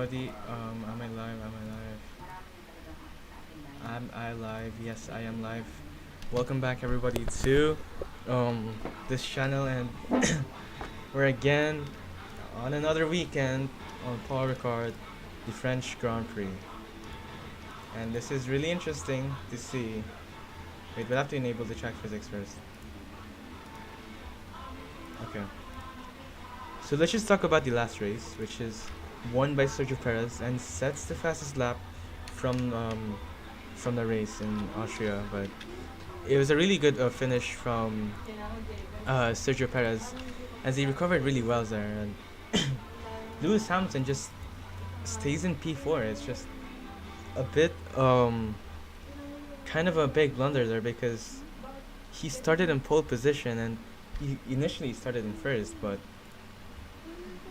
everybody. Am I live? Am I live? Am I live? Yes, I am live. Welcome back, everybody, to this channel, and we're again on another weekend on Paul Ricard, the French Grand Prix, and this is really interesting to see. Wait, we'll have to enable the track physics first. Okay. So let's just talk about the last race, which is won by Sergio Perez and sets the fastest lap from the race in Austria. But it was a really good finish from Sergio Perez, as he recovered really well there. And Lewis Hamilton just stays in P4. It's just a bit kind of a big blunder there, because he started in pole position and he initially started in first, but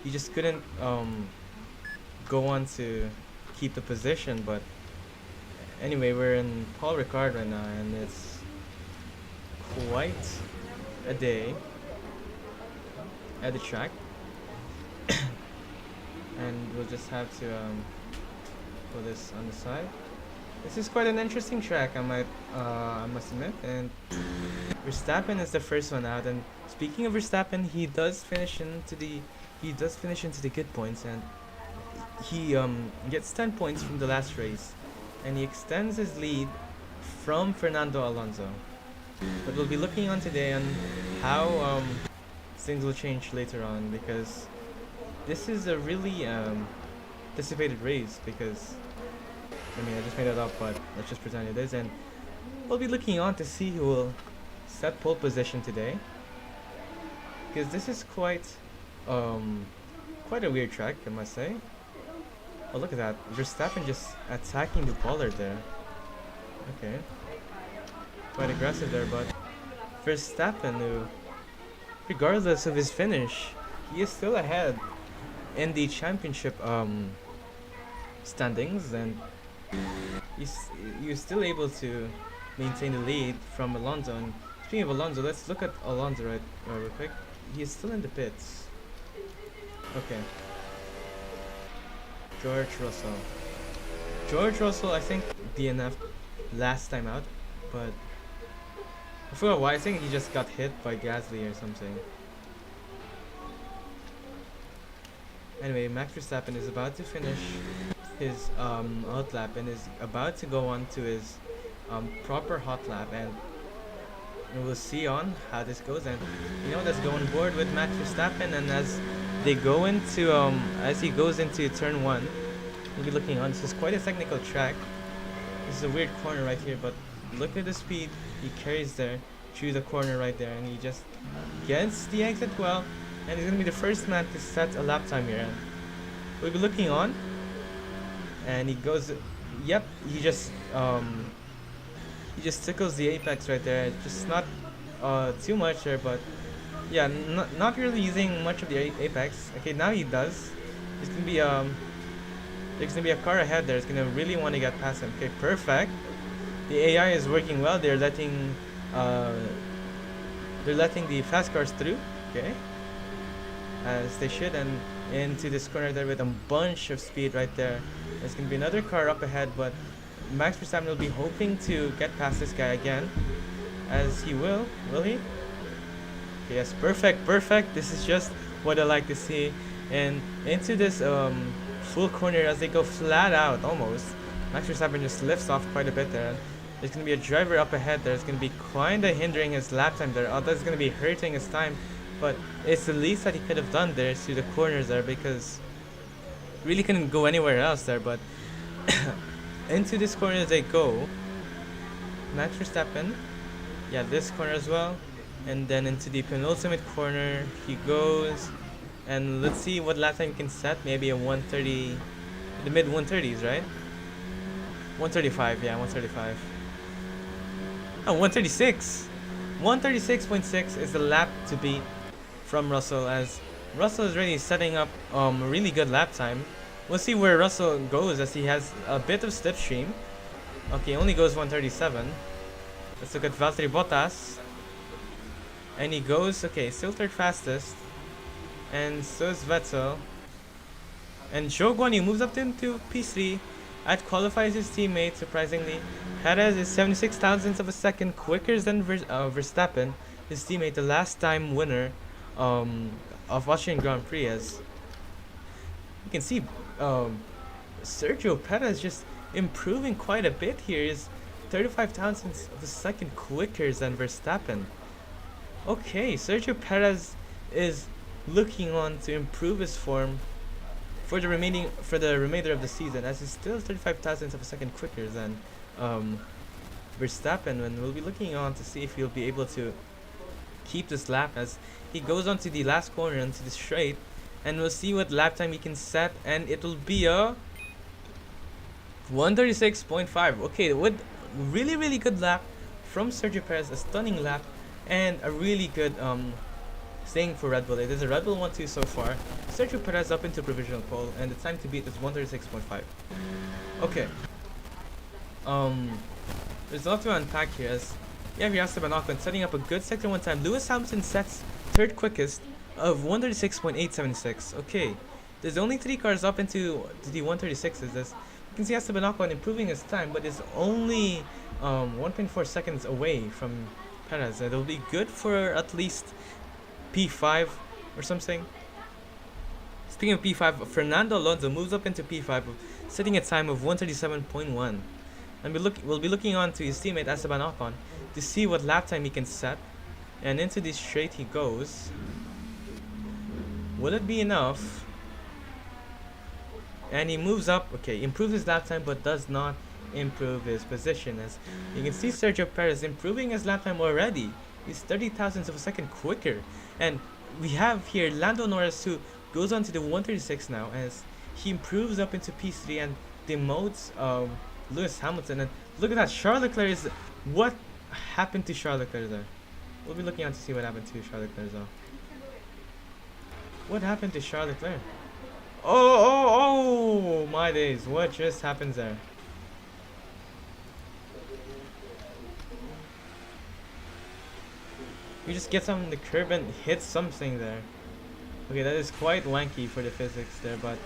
he just couldn't go on to keep the position. But anyway, we're in Paul Ricard right now, and it's quite a day at the track. And we'll just have to put this on the side. This is quite an interesting track, I must admit. And Verstappen is the first one out. And speaking of Verstappen, he does finish into the good points, and he gets 10 points from the last race, and he extends his lead from Fernando Alonso. But we'll be looking on today on how things will change later on, because this is a really anticipated race. Because I just made it up, but let's just pretend it is. And we'll be looking on to see who will set pole position today, because this is quite a weird track, I must say. Oh, look at that. Verstappen just attacking the Pollard there. Okay. Quite aggressive there, but Verstappen, who, regardless of his finish, he is still ahead in the championship standings, and he's still able to maintain the lead from Alonso. And speaking of Alonso, let's look at Alonso real quick. He's still in the pits. Okay. George Russell, I think DNF last time out, but I forgot why. I think he just got hit by Gasly or something. Anyway, Max Verstappen is about to finish his hot lap and is about to go on to his proper hot lap, and we'll see on how this goes. And let's go on board with Max Verstappen, and as they go into as he goes into turn 1, we'll be looking on. This is quite a technical track. This is a weird corner right here, but look at the speed he carries there through the corner right there, and he just gets the exit well, and he's gonna be the first man to set a lap time here. And we'll be looking on, and he goes, yep, he just tickles the apex right there. Just not too much there, but yeah, not really using much of the apex. Okay, now he does. There's gonna be a car ahead there. It's gonna really want to get past him. Okay, perfect. The AI is working well. They're letting the fast cars through. Okay, as they should. And into this corner there with a bunch of speed right there. There's gonna be another car up ahead, but Max Verstappen will be hoping to get past this guy again, as he will he? Okay, yes, perfect. This is just what I like to see. And into this full corner, as they go flat out almost, Max Verstappen just lifts off quite a bit there. There's going to be a driver up ahead there. It's going to be kind of hindering his lap time there. That's going to be hurting his time, but it's the least that he could have done there through the corners there, because really couldn't go anywhere else there. But into this corner as they go, Max Verstappen, yeah, this corner as well, and then into the penultimate corner he goes. And let's see what lap time he can set. Maybe a 130, the mid 130s, right? 135, yeah, 135. Oh, 136. 136.6 is the lap to beat from Russell, as Russell is really setting up a really good lap time. We'll see where Russell goes, as he has a bit of slipstream. Okay, only goes 137. Let's look at Valtteri Bottas. And he goes, okay, still third fastest. And so is Vettel. And Zhou Guanyu moves up into P3, out-qualifies his teammate, surprisingly. Perez is 76 thousandths of a second quicker than Verstappen, his teammate, the last time winner of Austrian Grand Prix. As you can see, Sergio Perez just improving quite a bit here. Is 35 thousandths of a second quicker than Verstappen. Okay, Sergio Perez is looking on to improve his form for the remainder of the season, as he's still 35 thousandths of a second quicker than Verstappen, and we'll be looking on to see if he'll be able to keep this lap as he goes on to the last corner into the straight, and we'll see what lap time he can set, and it'll be a 136.5. Okay, with really good lap from Sergio Perez, a stunning lap, and a really good thing for Red Bull. It is a Red Bull 1-2 so far. Sergio Perez up into provisional pole, and the time to beat is 136.5. Okay. There's a lot to unpack here, as you have Esteban Ocon setting up a good sector 1 time. Lewis Hamilton sets third quickest of 136.876. Okay. There's only 3 cars up into the 136s, as you can see Esteban Ocon improving his time, but is only 1.4 seconds away from Perez. It'll be good for at least P5 or something. Speaking of P5, Fernando Alonso moves up into P5, setting a time of 137.1. And we'll be looking on to his teammate Esteban Ocon to see what lap time he can set. And into this straight he goes. Will it be enough? And he moves up. Okay, improves his lap time, but does not improve his position. As you can see, Sergio Perez improving his lap time already. He's 30 thousandths of a second quicker. And we have here Lando Norris, who goes on to the 136 now, as he improves up into P3 and demotes Lewis Hamilton. And look at that, Charles Leclerc is... What happened to Charles Leclerc there? We'll be looking on to see what happened to Charles Leclerc though. What happened to Charles Leclerc? Oh my days, what just happened there? You just get on the curb and hit something there. Okay, that is quite wanky for the physics there, but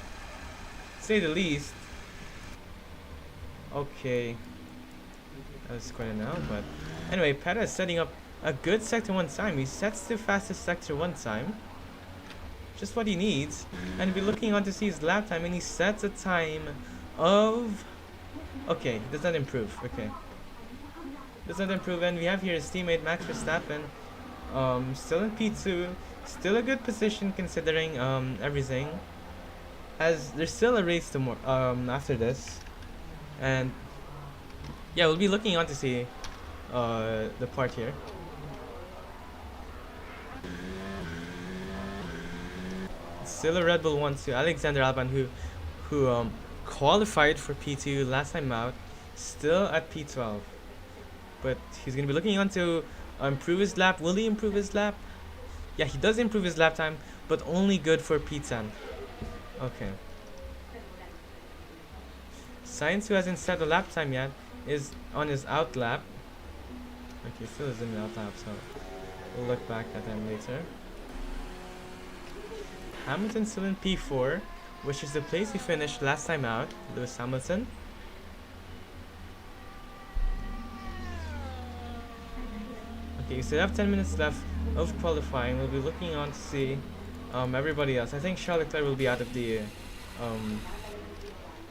to say the least. Okay, that's quite enough, but anyway, Perez setting up a good sector 1 time. He sets the fastest sector 1 time, just what he needs, and we're looking on to see his lap time, and he sets a time of... Okay, does not improve. Okay, does not improve, and we have here his teammate Max Verstappen, still in P2, still a good position considering everything, as there's still a race after this. And yeah, we'll be looking on to see the part here. Still a Red Bull 1-2. Alexander Albon, who qualified for P2 last time out, still at P12. But he's going to be looking on to improve his lap. Will he improve his lap? Yeah, he does improve his lap time, but only good for P10. Okay. Sainz, who hasn't set a lap time yet, is on his out lap. Okay, still is in the out lap, so we'll look back at him later. Hamilton still in P4, which is the place he finished last time out, Lewis Hamilton. Okay, we still have 10 minutes left of qualifying. We'll be looking on to see everybody else. I think Charles Leclerc will be out of the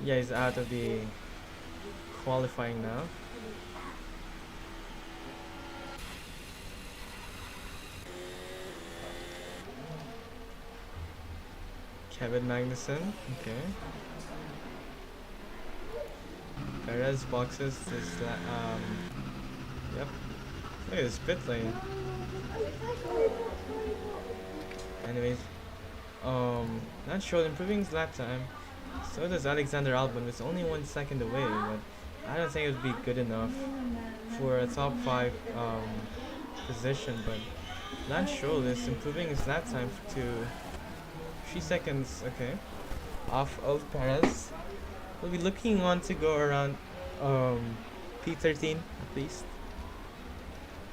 yeah, he's out of the qualifying now. Kevin Magnussen, okay. Perez boxes this, yep. Look at this pit lane. Anyways, not sure, improving his lap time. So does Alexander Albon, it's only 1 second away, but I don't think it would be good enough for a top 5 position. But Lance Stroll is improving his lap time to 3 seconds, okay, off of Perez. We'll be looking on to go around P13 at least.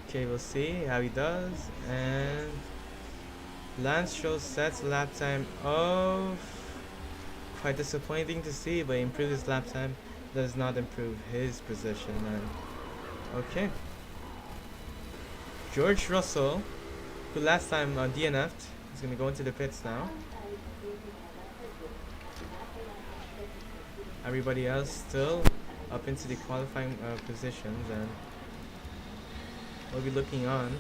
Okay, we'll see how he does. And Lance Stroll sets a lap time of quite disappointing to see, but he improved his lap time, does not improve his position. And okay, George Russell, who last time DNF'd, is going to go into the pits now. Everybody else still up into the qualifying positions, and we'll be looking on.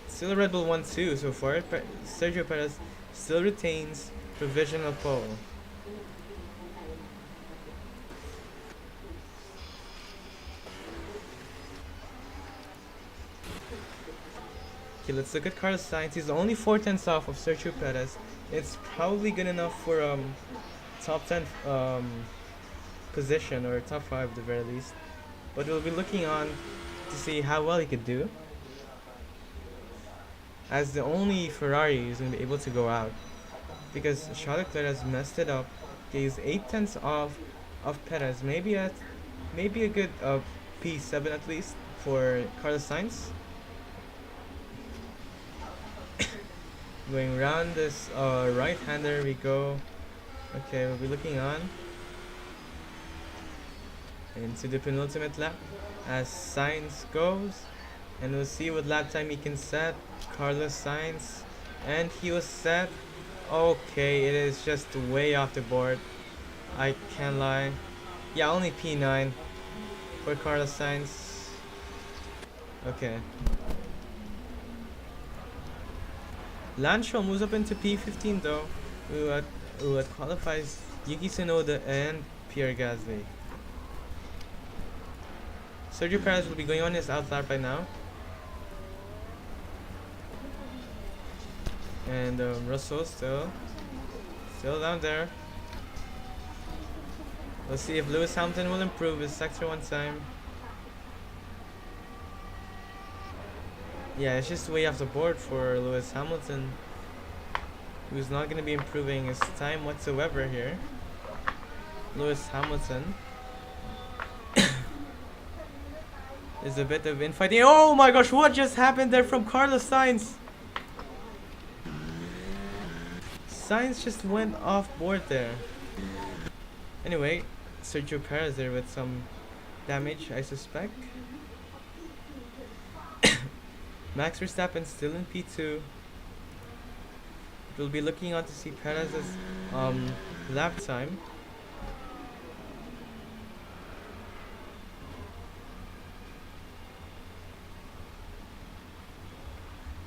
Still a Red Bull 1-2 so far. Sergio Perez still retains provisional pole. Okay, let's look at Carlos Sainz. He's only 4 tenths off of Sergio Perez. It's probably good enough for top 10 position, or top 5 at the very least. But we'll be looking on to see how well he could do, as the only Ferrari is going to be able to go out, because Charles Leclerc has messed it up. He's 8 tenths off of Perez. Maybe a good P7 at least for Carlos Sainz. Going around this right-hander we go. Okay, we'll be looking on into the penultimate lap as Sainz goes, and we'll see what lap time he can set. Carlos Sainz, and he was set. Okay, it is just way off the board. I can't lie. Yeah, only P9 for Carlos Sainz. Okay. Lance Stroll moves up into P15 though, who qualifies Yuki Tsunoda and Pierre Gasly. Sergio Perez will be going on his outlap by now. And Russell still down there. Let's see if Lewis Hamilton will improve his sector 1 time. Yeah, it's just way off the board for Lewis Hamilton, who's not going to be improving his time whatsoever here. Lewis Hamilton is a bit of infighting. Oh my gosh, what just happened there from Carlos Sainz? Sainz just went off board there. Anyway, Sergio Perez there with some damage, I suspect. Max Verstappen still in P2. We'll be looking on to see Perez's lap time.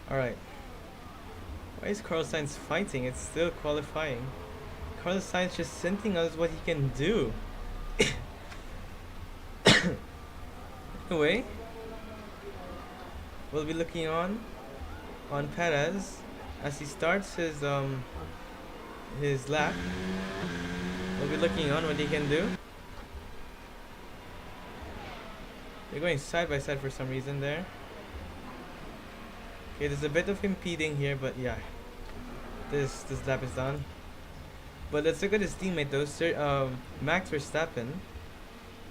Alright. Why is Carlos Sainz fighting? It's still qualifying. Carlos Sainz just hinting us what he can do. Anyway, we'll be looking on Perez as he starts his lap. We'll be looking on what he can do. They're going side by side for some reason there. Okay, there's a bit of impeding here, but yeah, this lap is done. But let's look at his teammate though, Max Verstappen,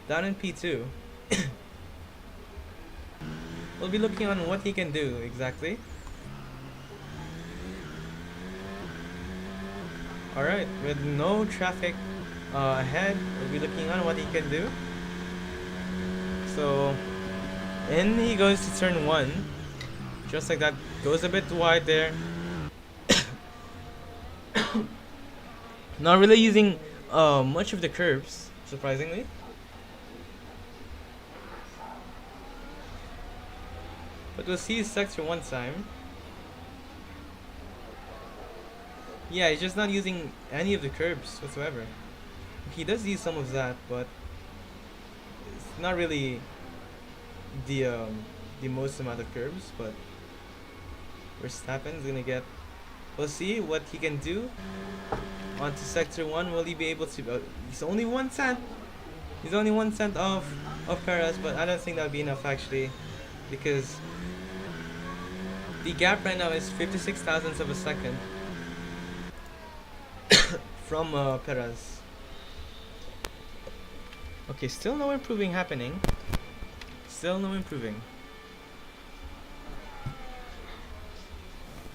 down in P2. We'll be looking on what he can do exactly. Alright, with no traffic ahead, we'll be looking on what he can do. So, in he goes to turn 1. Just like that, goes a bit wide there. Not really using much of the curves, surprisingly. But we'll see his sector 1 time. Yeah, he's just not using any of the curves whatsoever. He does use some of that, but it's not really the most amount of curves. But Verstappen's gonna get. We'll see what he can do onto sector 1. Will he be able to? He's only 1 tenth. He's only 1 tenth of Perez, but I don't think that'll be enough actually, because the gap right now is 56 thousandths of a second from Perez. Okay, still no improving happening. Still no improving.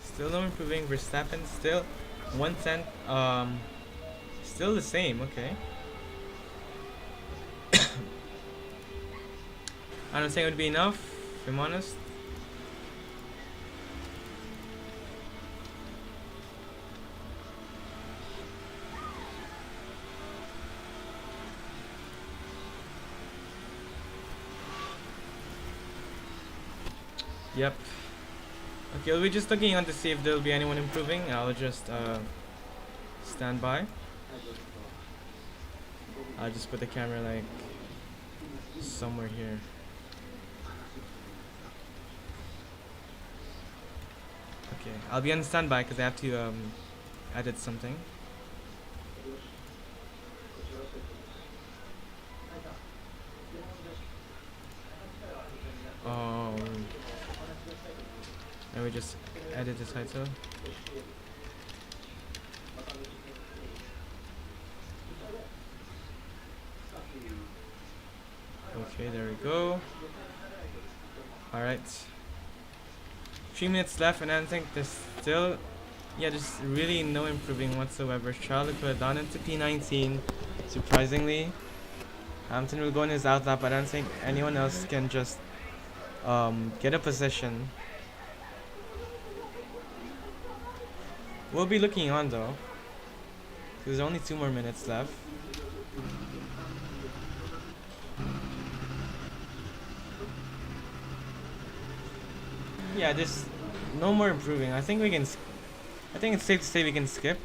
Still no improving. Verstappen still 1 tenth Still the same, okay. I don't think it would be enough, if I'm honest. Yep. Okay, we'll be just looking on to see if there'll be anyone improving. I'll just stand by. I'll just put the camera like somewhere here. Okay, I'll be on standby because I have to edit something. And we just edit the title. Okay, there we go. Alright. 3 minutes left, and I think there's still, there's really no improving whatsoever. Charlotte put it down into P19, surprisingly. Hamilton will go in his outlap, but I don't think anyone else can just get a position. We'll be looking on though. There's only 2 more minutes left. Yeah, there's no more improving. I think it's safe to say we can skip.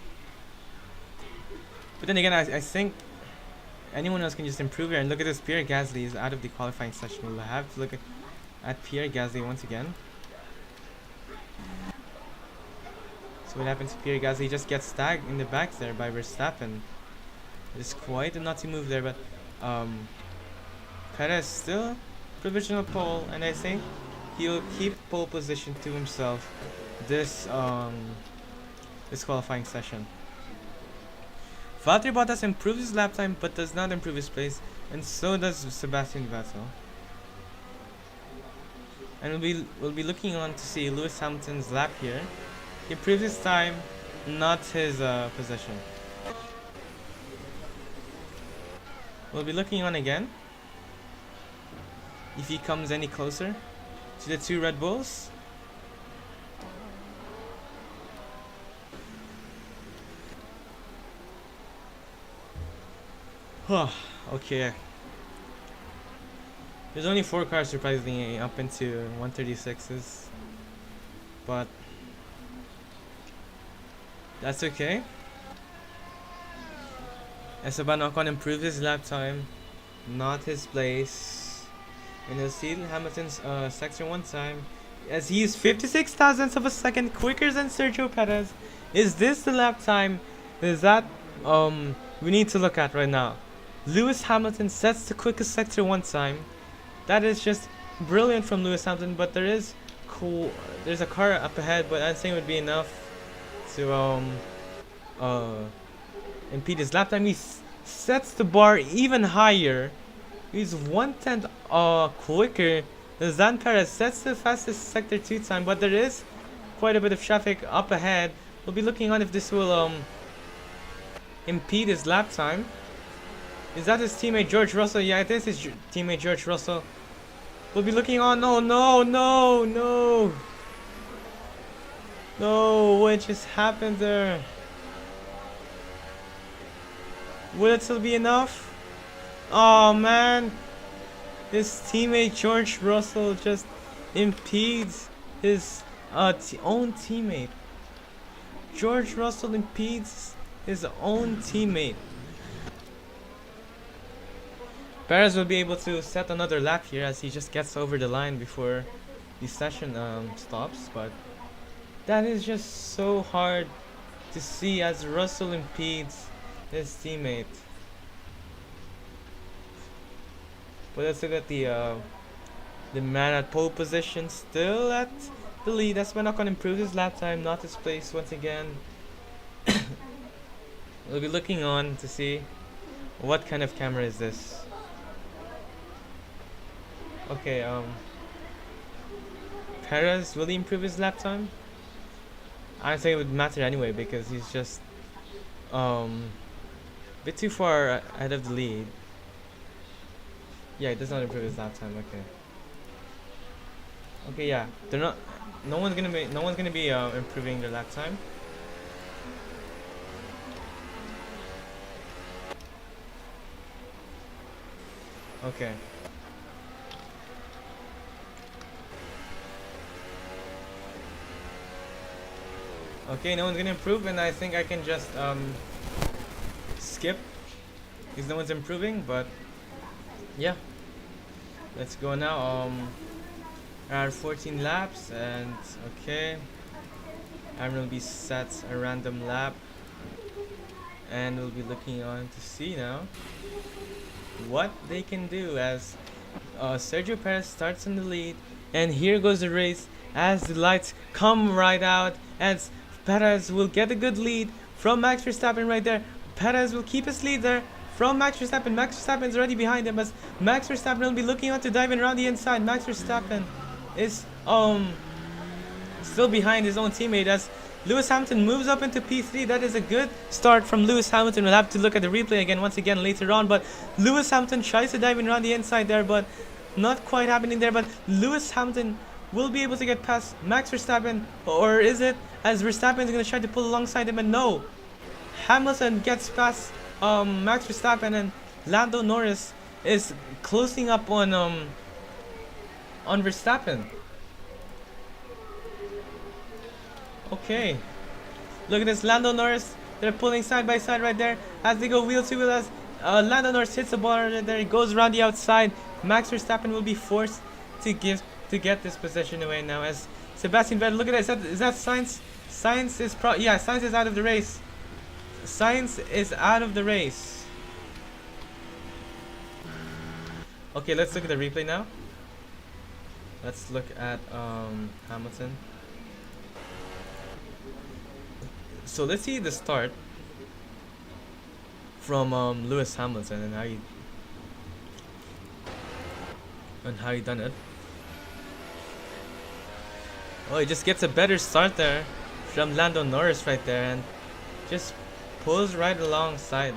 But then again, I think anyone else can just improve here. And look at this, Pierre Gasly is out of the qualifying session. We'll have to look at Pierre Gasly once again. So what happens to Pierre Gasly? He just gets tagged in the back there by Verstappen. It's quite a naughty move there, but Perez still provisional pole, and I think he'll keep pole position to himself this qualifying session. Valtteri Bottas improves his lap time but does not improve his pace, and so does Sebastian Vettel. And we'll be looking on to see Lewis Hamilton's lap here. He improves his time, not his position. We'll be looking on again if he comes any closer to the 2 Red Bulls. Okay. There's only 4 cars surprisingly up into 136s, but that's okay. Esteban Ocon improved his lap time, not his place. And you'll see Hamilton's sector 1 time, as he is 56 thousandths of a second quicker than Sergio Perez. Is this the lap time? Is that we need to look at right now? Lewis Hamilton sets the quickest sector 1 time. That is just brilliant from Lewis Hamilton, but there's a car up ahead, but I think it would be enough to impede his lap time. He sets the bar even higher. He's 1/10 quicker than Perez. Sets the fastest sector 2 time, but there is quite a bit of traffic up ahead. We'll be looking on if this will impede his lap time. Is that his teammate George Russell? Yeah, it is his teammate George Russell. We'll be looking on. No, what just happened there? Will it still be enough? Oh man, his teammate George Russell just impedes his own teammate. George Russell impedes his own teammate. Perez will be able to set another lap here as he just gets over the line before the session stops, but that is just so hard to see as Russell impedes his teammate. But let's look at the man at pole position, still at the lead. That's not going to improve his lap time, not his place once again. We'll be looking on to see what kind of camera is this. Okay, Perez, will he improve his lap time? I don't think it would matter anyway because he's just bit too far ahead of the lead. Yeah, it does not improve his lap time. Okay. Okay, yeah. They're not. No one's gonna be improving their lap time. Okay. Okay, no one's gonna improve, and I think I can just skip because no one's improving. But yeah, let's go now. Around 14 laps, and okay, I'm gonna be set a random lap, and we'll be looking on to see now what they can do as Sergio Perez starts in the lead, and here goes the race as the lights come right out, as Perez will get a good lead from Max Verstappen right there. Perez will keep his lead there from Max Verstappen. Max Verstappen is already behind him, as Max Verstappen will be looking on to dive in around the inside. Max Verstappen is still behind his own teammate as Lewis Hamilton moves up into P3. That is a good start from Lewis Hamilton. We'll have to look at the replay again once again later on, but Lewis Hamilton tries to dive in around the inside there, but not quite happening there. But Lewis Hamilton will be able to get past Max Verstappen, or is it as Verstappen is going to try to pull alongside him, and no, Hamilton gets past Max Verstappen, and Lando Norris is closing up on Verstappen. Okay, look at this, Lando Norris, they're pulling side by side right there as they go wheel to wheel, as Lando Norris hits the ball right there, it goes around the outside. Max Verstappen will be forced to get this position away now, as Sebastian Vettel, look at that, is that Sainz? Sainz is Sainz is out of the race. Sainz is out of the race. Okay, let's look at the replay now. Let's look at Hamilton. So let's see the start from Lewis Hamilton and how he done it. Oh, he just gets a better start there from Lando Norris right there, and just pulls right alongside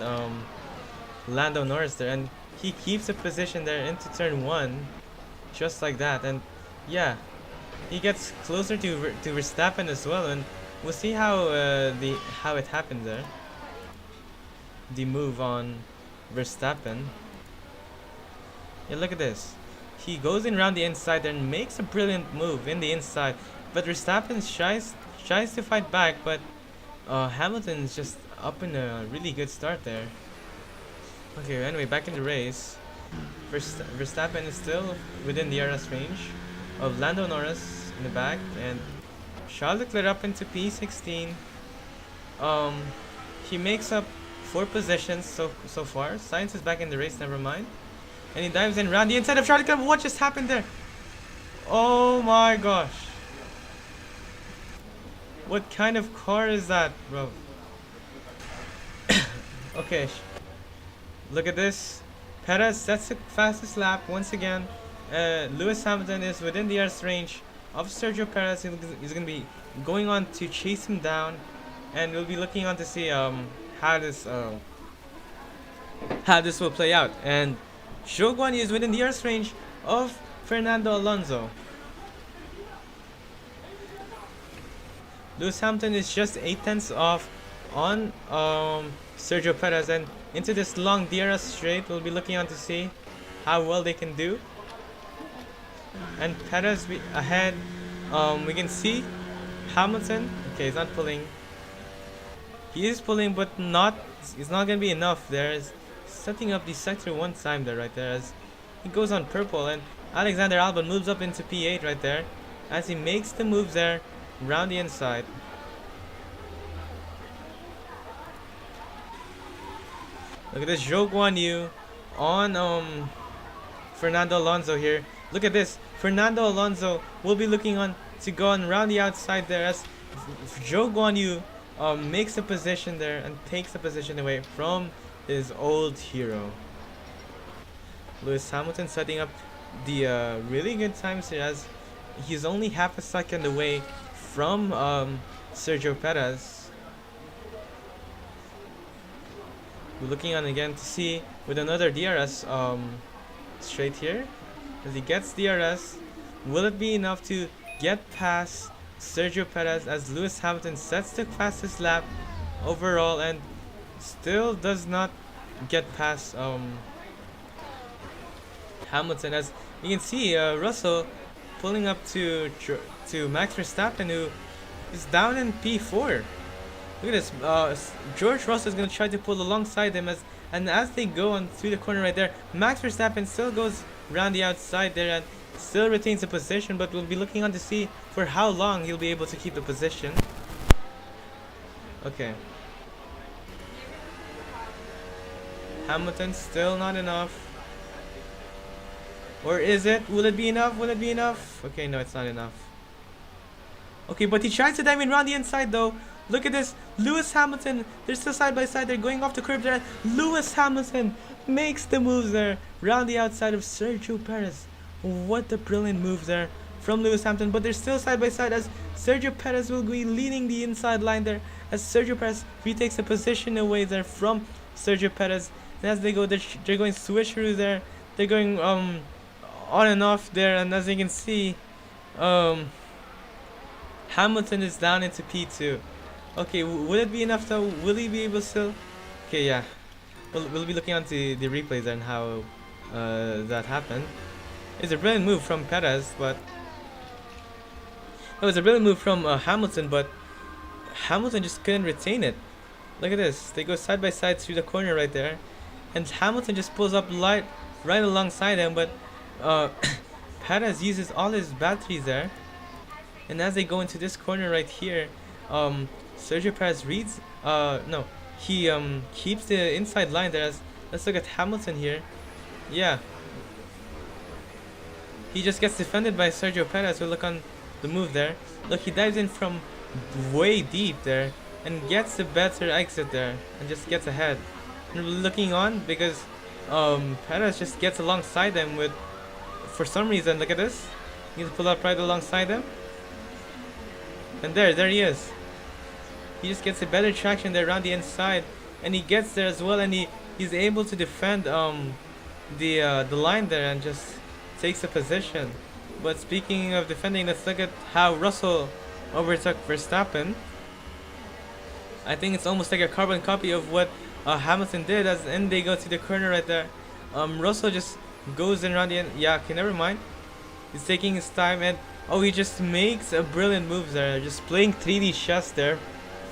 Lando Norris there, and he keeps a position there into turn 1 just like that. And yeah, he gets closer to Verstappen as well, and we'll see how it happened there, the move on Verstappen. Yeah, look at this, he goes in around the inside and makes a brilliant move in the inside, but Verstappen tries to fight back, but Hamilton is just up in a really good start there. Okay, anyway, back in the race, Verstappen is still within the DRS range of Lando Norris in the back, and Charles Leclerc up into P16. He makes up 4 positions so far. Sainz is back in the race, never mind, and he dives in around the inside of Charles Leclerc. What just happened there? Oh my gosh, what kind of car is that, bro? Okay, look at this. Perez sets the fastest lap once again. Lewis Hamilton is within the DRS range of Sergio Perez. He's going to be going on to chase him down, and we'll be looking on to see how this will play out. And Zhou Guanyu is within the DRS range of Fernando Alonso. Lewis Hamilton is just 8/10 off on Sergio Perez, and into this long DRS straight we'll be looking on to see how well they can do. And Perez ahead. We can see Hamilton. Okay, he's not pulling. He is pulling, but it's not gonna be enough. There's setting up the sector 1 time there, right there, as he goes on purple, and Alexander Albon moves up into P8 right there as he makes the moves there around the inside. Look at this, Zhou Guanyu on Fernando Alonso here. Look at this, Fernando Alonso will be looking on to go on around the outside there as Zhou Guanyu makes a position there and takes the position away from his old hero. Lewis Hamilton setting up the really good times here as he's only half a second away from Sergio Perez. We're looking on again to see with another DRS straight here. As he gets DRS, will it be enough to get past Sergio Perez as Lewis Hamilton sets the fastest lap overall and still does not get past Hamilton. As you can see, Russell pulling up to Max Verstappen, who is down in P4. Look at this. George Russell is going to try to pull alongside him, and as they go on through the corner right there, Max Verstappen still goes around the outside there and still retains the position, but we'll be looking on to see for how long he'll be able to keep the position. Okay. Hamilton still not enough. Or is it? Will it be enough? Will it be enough? Okay, no, it's not enough. Okay, but he tries to dive in around the inside though. Look at this. Lewis Hamilton. They're still side by side. They're going off the curb there. Lewis Hamilton makes the moves there. Round the outside of Sergio Perez. What a brilliant move there from Lewis Hamilton. But they're still side by side as Sergio Perez will be leading the inside line there. As Sergio Perez retakes the position away there from Sergio Perez. And as they go, they're going switcheroo there. They're going on and off there. And as you can see, Hamilton is down into P2. Okay, will it be enough though? Will he be able to still? Okay, yeah. We'll be looking onto the replays and how that happened. It's a brilliant move from Perez, but it was a brilliant move from Hamilton, but Hamilton just couldn't retain it. Look at this. They go side by side through the corner right there, and Hamilton just pulls up right alongside him, but Perez uses all his batteries there. And as they go into this corner right here, Sergio Perez reads, no, he keeps the inside line there. Let's look at Hamilton here. Yeah, he just gets defended by Sergio Perez. We'll look on the move there. Look, he dives in from way deep there and gets a better exit there and just gets ahead. And we're looking on because Perez just gets alongside them with, for some reason, look at this. He's pulled up right alongside them. And there he is. He just gets a better traction there around the inside, and he gets there as well, and he's able to defend the line there and just takes a position. But speaking of defending, let's look at how Russell overtook Verstappen. I think it's almost like a carbon copy of what Hamilton did, as then they go to the corner right there. Russell just goes in around the end. Yeah, okay, never mind. He's taking his time, and he just makes a brilliant move there, just playing 3D chess there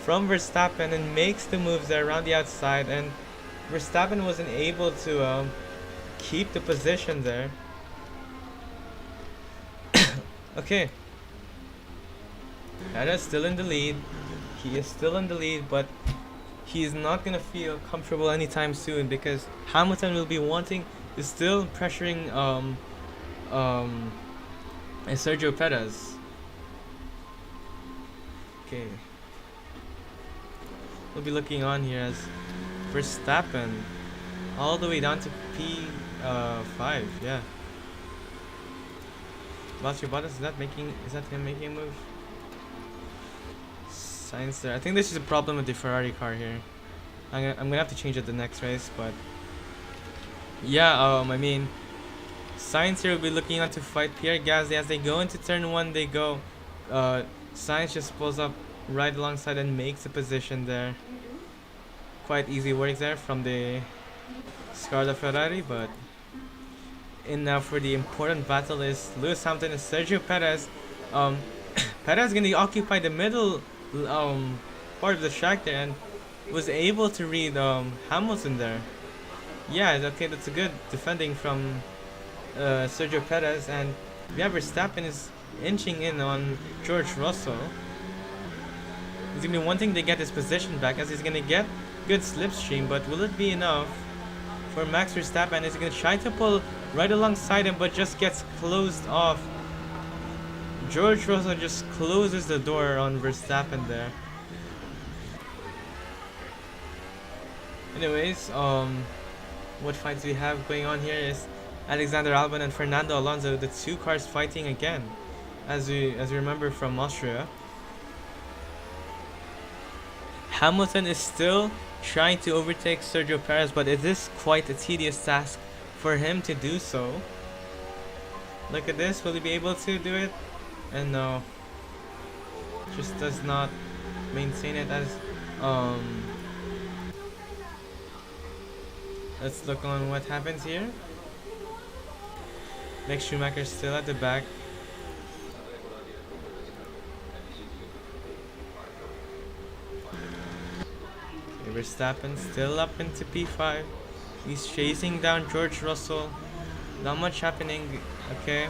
from Verstappen, and makes the moves there around the outside, and Verstappen wasn't able to keep the position there. Okay, Perez still in the lead. He is still in the lead, but he's not gonna feel comfortable anytime soon because Hamilton will be wanting to still pressuring Sergio Perez. Okay, we'll be looking on here as Verstappen all the way down to P5. Yeah. Valtteri Bottas, is that him making a move? Sainz there. I think this is a problem with the Ferrari car here. I'm gonna have to change it the next race, but yeah, I mean, Sainz here will be looking on to fight Pierre Gasly as they go into turn 1. They go. Sainz just pulls up right alongside and makes a position there. Quite easy work there from the Scarlet Ferrari, but and now for the important battle is Lewis Hamilton and Sergio Perez. Perez gonna occupy the middle part of the track there and was able to read Hamilton there. Yeah, okay, that's a good defending from Sergio Perez, and Verstappen is inching in on George Russell. He's gonna be wanting to get his position back as he's gonna get good slipstream, but will it be enough for Max Verstappen? Is he gonna try to pull right alongside him but just gets closed off? George Russell just closes the door on Verstappen there. Anyways, what fights we have going on here is Alexander Albon and Fernando Alonso, the two cars fighting again, as we remember from Austria. Hamilton is still trying to overtake Sergio Perez, but it is quite a tedious task for him to do so. Look at this, will he be able to do it? And no, just does not maintain it as let's look on what happens here. Mick Schumacher still at the back. Verstappen still up into P5. He's chasing down George Russell. Not much happening. Okay.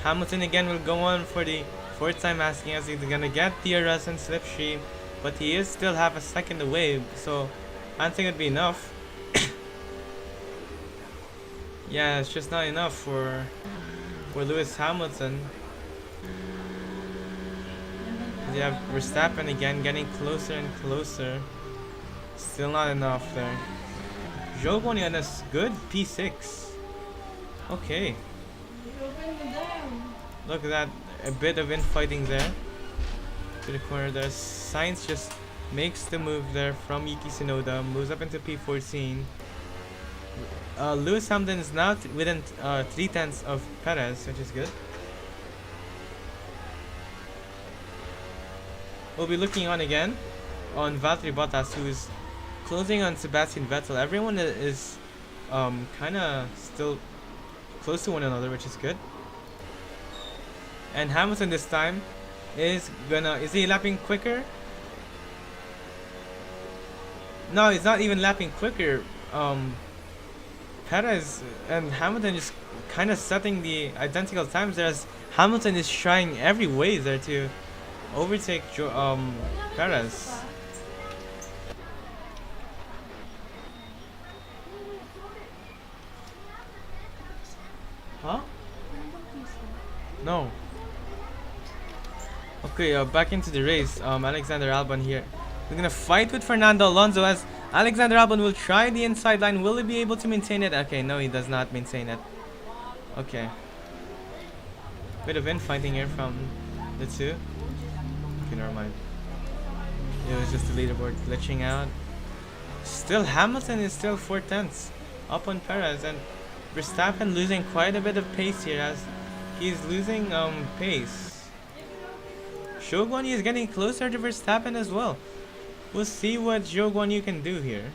Hamilton again will go on for the fourth time asking us he's gonna get DRS and slipstream, but he is still half a second away, so I don't think it'd be enough. Yeah, it's just not enough for Lewis Hamilton. You have Verstappen again getting closer and closer. Still not enough there. Zhou Guanyu on a good P6. Okay. Look at that. A bit of infighting there. To the corner there. Sainz just makes the move there from Yuki Tsunoda. Moves up into P14. Lewis Hamilton is now within 3/10 of Perez, which is good. We'll be looking on again on Valtteri Bottas, who is closing on Sebastian Vettel. Everyone is kind of still close to one another, which is good. And Hamilton this time is he lapping quicker? No, he's not even lapping quicker. Perez and Hamilton just kind of setting the identical times there, as Hamilton is trying every way there to overtake Perez. Huh? No. Okay, back into the race. Alexander Albon here. We're gonna fight with Fernando Alonso, as Alexander Albon will try the inside line. Will he be able to maintain it? Okay, no, he does not maintain it. Okay. Bit of infighting here from the two. Okay, never mind. It was just the leaderboard glitching out. Still, Hamilton is still 4/10 up on Perez, and Verstappen losing quite a bit of pace here, as he's losing pace. Zhou Guanyu is getting closer to Verstappen as well. We'll see what Zhou Guanyu can do here.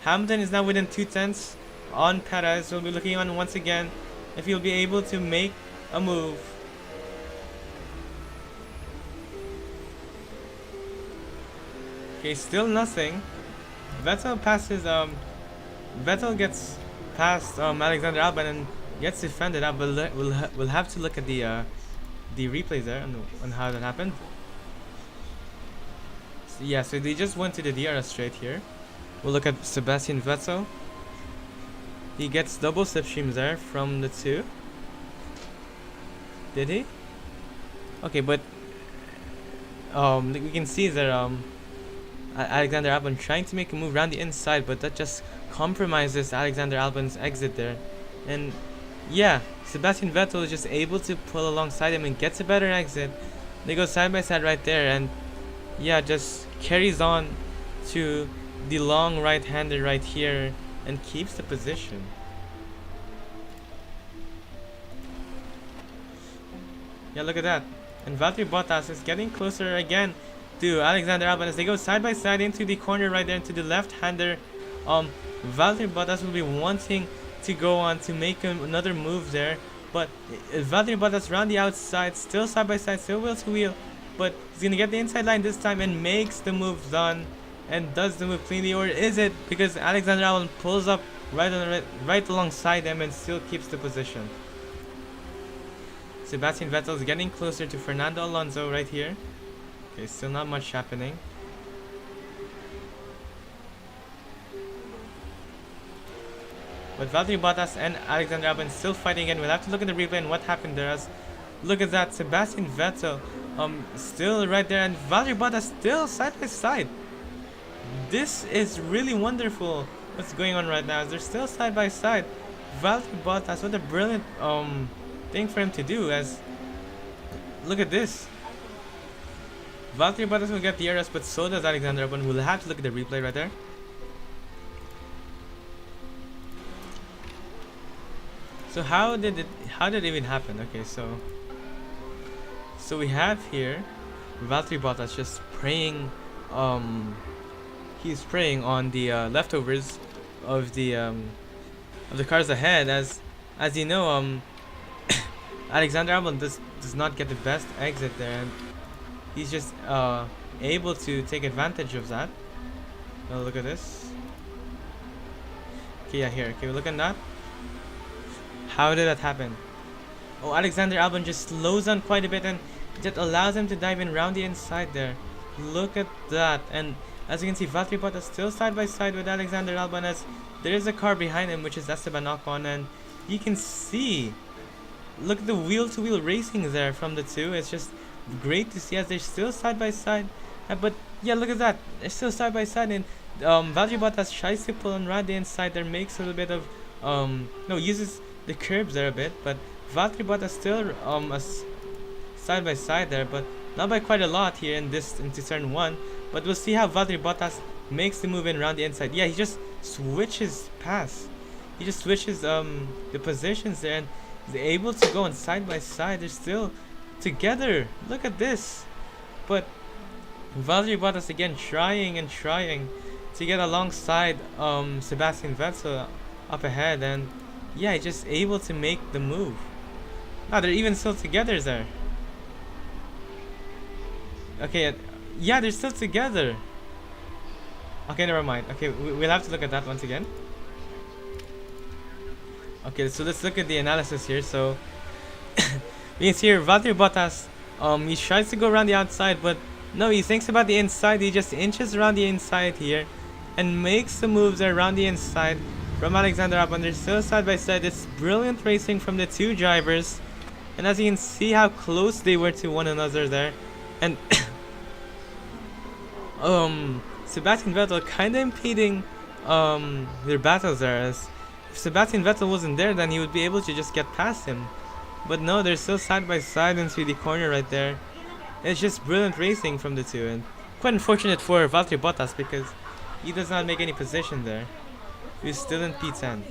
Hamilton is now within 2/10 on Perez. We'll be looking on once again if he'll be able to make a move. Okay, still nothing. Vettel gets past Alexander Albon and gets defended up, but we'll have to look at the replays there on how that happened. So, yeah, so they just went to the DRS straight here. We'll look at Sebastian Vettel. He gets double slipstreams there from the two. Did he? Okay, but we can see that Alexander Albon trying to make a move around the inside, but that just compromises Alexander Albon's exit there. And yeah, Sebastian Vettel is just able to pull alongside him and gets a better exit. They go side by side right there, and yeah, just carries on to the long right-hander right here and keeps the position. Yeah, look at that. And Valtteri Bottas is getting closer again to Alexander Albon as they go side by side into the corner right there, into the left-hander. Valtteri Bottas will be wanting to go on to make another move there, but Valtteri Bottas around the outside, still side by side, still wheel to wheel, but he's gonna get the inside line this time and makes the move done and does the move cleanly. Or is it because Alexander Albon pulls up right alongside him and still keeps the position? Sebastian Vettel is getting closer to Fernando Alonso right here. Okay, still not much happening. But Valtteri Bottas and Alexander Albon still fighting again. We'll have to look at the replay and what happened there. As look at that, Sebastian Vettel still right there, and Valtteri Bottas still side by side. This is really wonderful what's going on right now, as they're still side by side. Valtteri Bottas, what a brilliant thing for him to do, as look at this. Valtteri Bottas will get DRS, but so does Alexander Albon. We'll have to look at the replay right there. So how did it even happen? Okay, so we have here Valtteri Bottas just preying, he's preying on the leftovers of the cars ahead. As you know, Alexander Albon does not get the best exit there, and he's just able to take advantage of that. Oh, look at this. Okay, yeah, here. Okay, look at that. How did that happen? Oh, Alexander Albon just slows down quite a bit, and that allows him to dive in around the inside there. Look at that. And as you can see, Valtteri Bottas still side by side with Alexander Albon, as there is a car behind him, which is Esteban Ocon, and you can see, look at the wheel-to-wheel racing there from the two. It's just great to see as they're still side by side. But yeah, look at that. They're still side by side, and Valtteri Bottas tries to pull on around the inside there, makes a little bit of uses the curbs there a bit, but Valtteri Bottas still side by side there, but not by quite a lot here into turn 1. But we'll see how Valtteri Bottas makes the move in around the inside. Yeah, he just switches pass. He just switches the positions there, and is able to go on side by side. They're still together. Look at this. But Valtteri Bottas again trying to get alongside Sebastian Vettel up ahead, and yeah, just able to make the move. Now they're even still together there. Okay, yeah, they're still together. Okay, never mind. Okay, we'll have to look at that once again. Okay, so let's look at the analysis here. So you can see here Valtteri Bottas, he tries to go around the outside, but no, he thinks about the inside. He just inches around the inside here and makes the moves around the inside from Alexander Albon. They're still side by side. It's brilliant racing from the two drivers, and as you can see how close they were to one another there. And Sebastian Vettel kind of impeding their battles there, as if Sebastian Vettel wasn't there, then he would be able to just get past him. But no, they're still side by side into the corner right there. It's just brilliant racing from the two, and quite unfortunate for Valtteri Bottas because he does not make any position there. He's still in P10.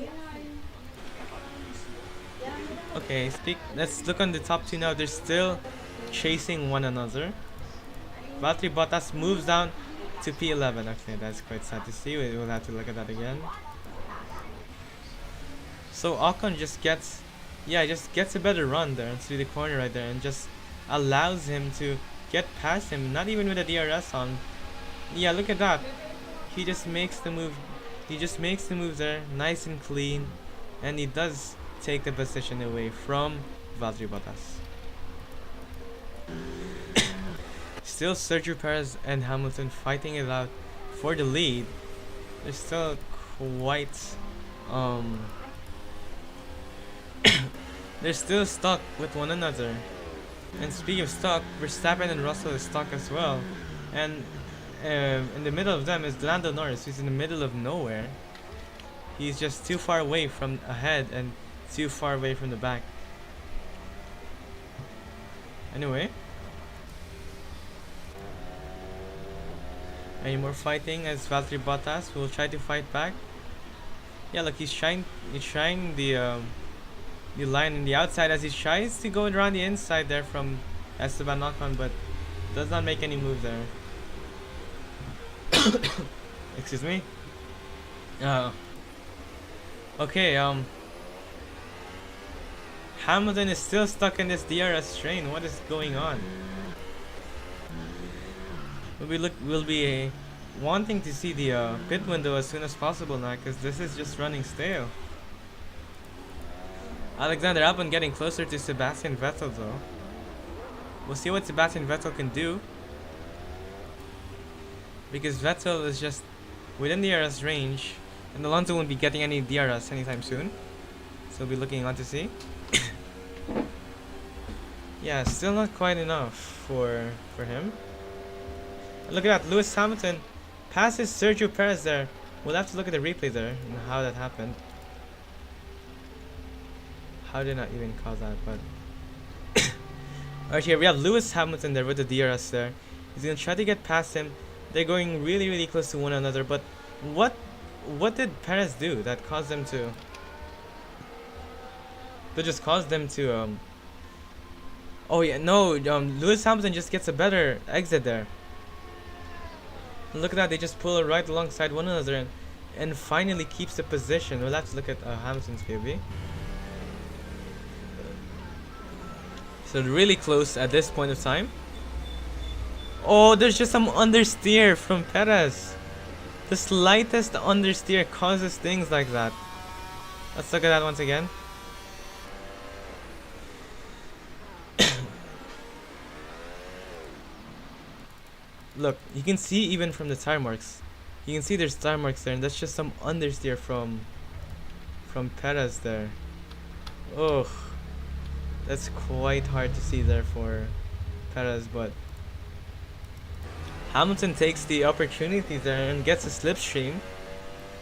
Okay, let's look on the top two now. They're still chasing one another. Valtteri Bottas moves down to P11. Okay, that's quite sad to see. We'll have to look at that again. So Ocon just gets a better run there into the corner right there, and just allows him to get past him, not even with a DRS on. Yeah, look at that. He just makes the move. He just makes the move there, nice and clean, and he does take the position away from Valtteri Bottas. Still Sergio Perez and Hamilton fighting it out for the lead. They're still quite they're still stuck with one another. And speaking of stuck, Verstappen and Russell is stuck as well. And in the middle of them is Lando Norris, who's in the middle of nowhere. He's just too far away from ahead and too far away from the back. Anyway, any more fighting as Valtteri Bottas will try to fight back. Yeah, look, he's trying the line in the outside as he tries to go around the inside there from Esteban Ocon, but does not make any move there. Excuse me. Okay, Hamilton is still stuck in this DRS train. What is going on? We'll be wanting to see the pit window as soon as possible now, because this is just running stale. Alexander Albon getting closer to Sebastian Vettel though. We'll see what Sebastian Vettel can do, because Vettel is just within the DRS range, and Alonso won't be getting any DRS anytime soon. So we'll be looking on to see. Yeah, still not quite enough for him. And look at that, Lewis Hamilton passes Sergio Perez there. We'll have to look at the replay there and how that happened. How did I even cause that? But alright, here we have Lewis Hamilton there with the DRS there. He's gonna try to get past him. They're going really close to one another, but what did Perez do that caused them to oh yeah, no, Lewis Hamilton just gets a better exit there. Look at that, they just pull right alongside one another and finally keeps the position. We'll have to look at Hamilton's POV. So really close at this point of time. Oh, there's just some understeer from Perez. The slightest understeer causes things like that. Let's look at that once again. Look, you can see even from the tire marks. You can see there's tire marks there, and that's just some understeer from Perez there. Ugh. That's quite hard to see there for Perez, but Hamilton takes the opportunity there and gets a slipstream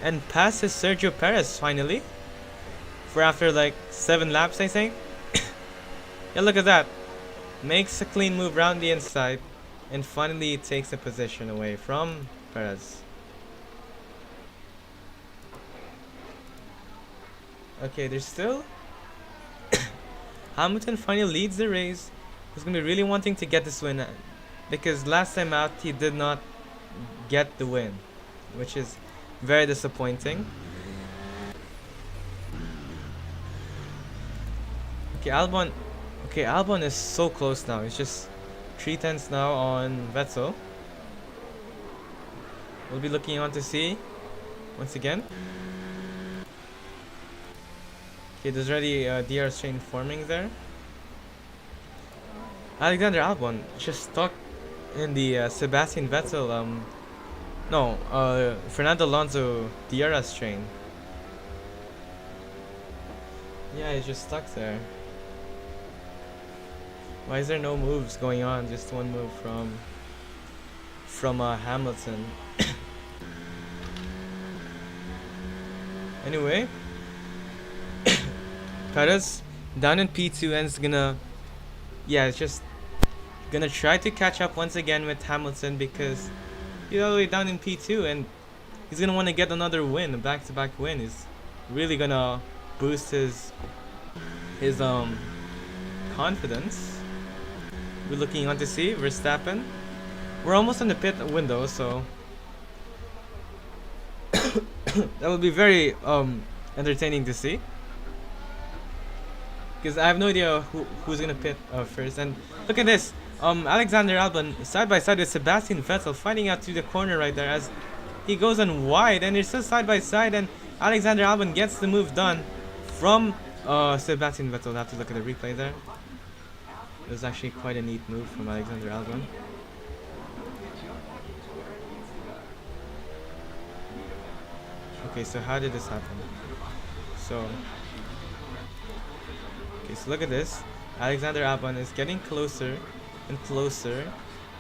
and passes Sergio Perez finally. For after like 7 laps, I think. Yeah, look at that. Makes a clean move around the inside and finally takes a position away from Perez. Okay, there's still Hamilton finally leads the race. He's gonna be really wanting to get this win, because last time out he did not get the win, which is very disappointing. Okay, Albon is so close now. It's just 3/10 now on Vettel. We'll be looking on to see once again. Okay, there's already a DRS chain forming there. Alexander Albon just stuck in the Sebastian Vettel, Fernando Alonso DRS chain. Yeah, he's just stuck there. Why is there no moves going on? Just one move from Hamilton. Anyway, Perez down in P2 and is it's just gonna try to catch up once again with Hamilton, because he's all the way down in P2 and he's gonna want to get another win, a back-to-back win. He's really gonna boost his confidence. We're looking on to see Verstappen. We're almost in the pit window, so that will be very entertaining to see, because I have no idea who's gonna pit first. And look at this, Alexander Albon side by side with Sebastian Vettel, fighting out through the corner right there as he goes on wide, and they're still side by side, and Alexander Albon gets the move done from Sebastian Vettel. I'll have to look at the replay there. It was actually quite a neat move from Alexander Albon. Okay, so how did this happen? So look at this. Alexander Albon is getting closer and closer,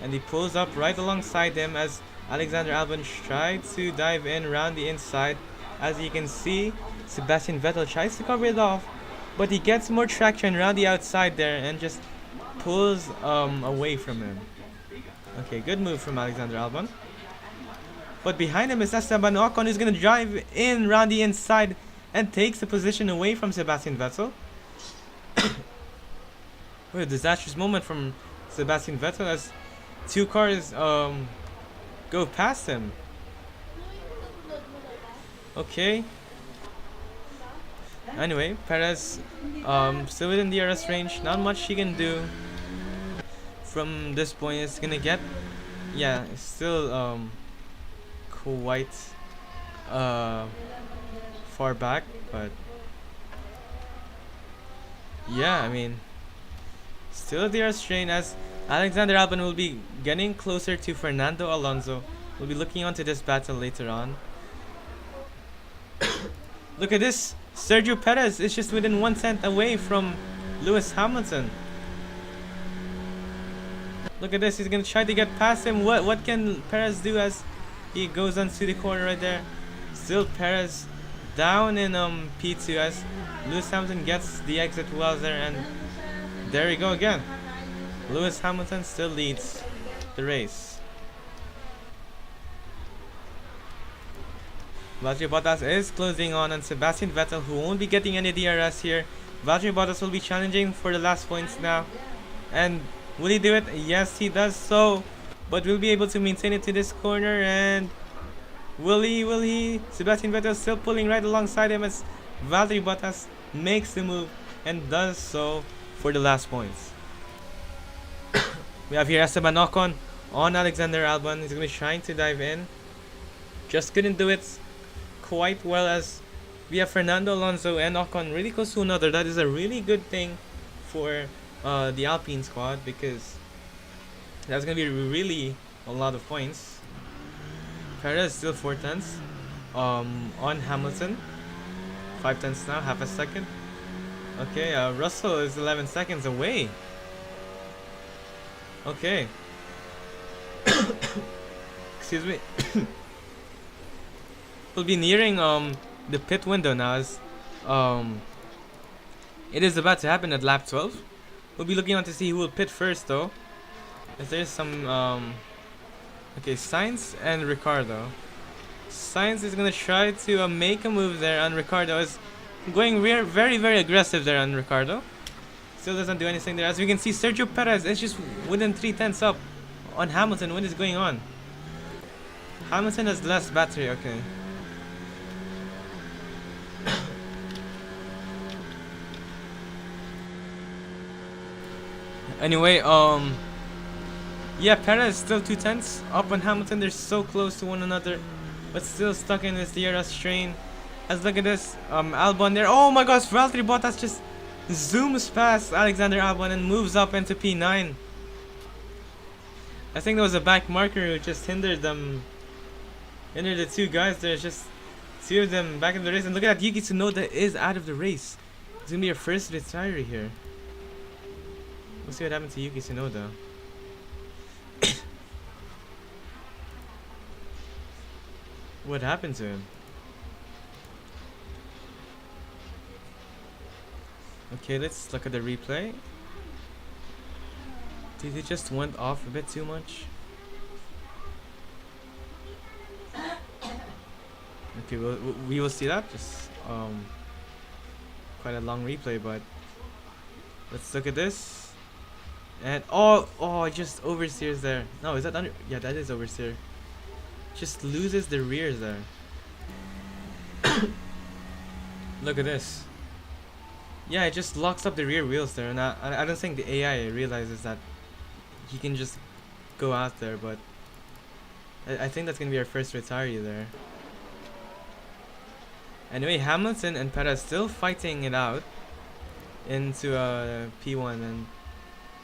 and he pulls up right alongside him as Alexander Albon tried to dive in around the inside. As you can see, Sebastian Vettel tries to cover it off, but he gets more traction around the outside there and just pulls away from him. Okay, good move from Alexander Albon. But behind him is Esteban Ocon, who's going to drive in around the inside and takes the position away from Sebastian Vettel. What a disastrous moment from Sebastian Vettel as 2 cars go past him. Okay. Anyway, Perez still within the DRS range. Not much he can do from this point. It's gonna get, still quite far back, but yeah, I mean, still a DRS train as Alexander Albon will be getting closer to Fernando Alonso. We'll be looking onto this battle later on. Look at this. Sergio Perez is just within 1/10 away from Lewis Hamilton. Look at this. He's going to try to get past him. What can Perez do as he goes onto the corner right there? Still Perez down in P2 as Lewis Hamilton gets the exit well there, and there we go again. Lewis Hamilton still leads the race. Valtteri Bottas is closing on Sebastian Vettel, who won't be getting any DRS here. Valtteri Bottas will be challenging for the last points now. And will he do it? Yes, he does so. But will be able to maintain it to this corner. And will he? Will he? Sebastian Vettel still pulling right alongside him as Valtteri Bottas makes the move and does so for the last points. We have here Esteban Ocon on Alexander Albon. He's going to be trying to dive in. Just couldn't do it quite well, as we have Fernando Alonso and Ocon really close to another. That is a really good thing for the Alpine squad, because that's going to be really a lot of points. Perez still 4 tenths on Hamilton. 5 tenths now, half a second. Okay, Russell is 11 seconds away. Okay. Excuse me. We'll be nearing the pit window now, as it is about to happen at lap 12. We'll be looking on to see who will pit first, though. If there's some okay, Sainz and Ricardo. Sainz is gonna try to make a move there, and Ricardo is going very aggressive there on Ricardo. Still doesn't do anything there. As we can see, Sergio Perez is just within 3 tenths up on Hamilton. What is going on? Hamilton has less battery. Okay. Anyway, yeah, Perez still 2 tenths up on Hamilton. They're so close to one another, but still stuck in this DRS train. As look at this, Albon there. Oh my gosh, Valtteri Bottas just zooms past Alexander Albon and moves up into P9. I think there was a back marker who just hindered the 2 guys. There's just 2 of them back in the race. And look at that, Yuki Tsunoda is out of the race. It's gonna be your first retiree here. We'll see what happened to Yuki Tsunoda. What happened to him? Okay, let's look at the replay. Did it just went off a bit too much? Okay, we will see that. Just quite a long replay, but let's look at this. And oh, it just oversteers there. No, is that under? Yeah, that is oversteer. Just loses the rears there. Look at this. Yeah, it just locks up the rear wheels there, and I don't think the AI realizes that he can just go out there, but I think that's gonna be our first retiree there. Anyway, Hamilton and Perez still fighting it out into P1, and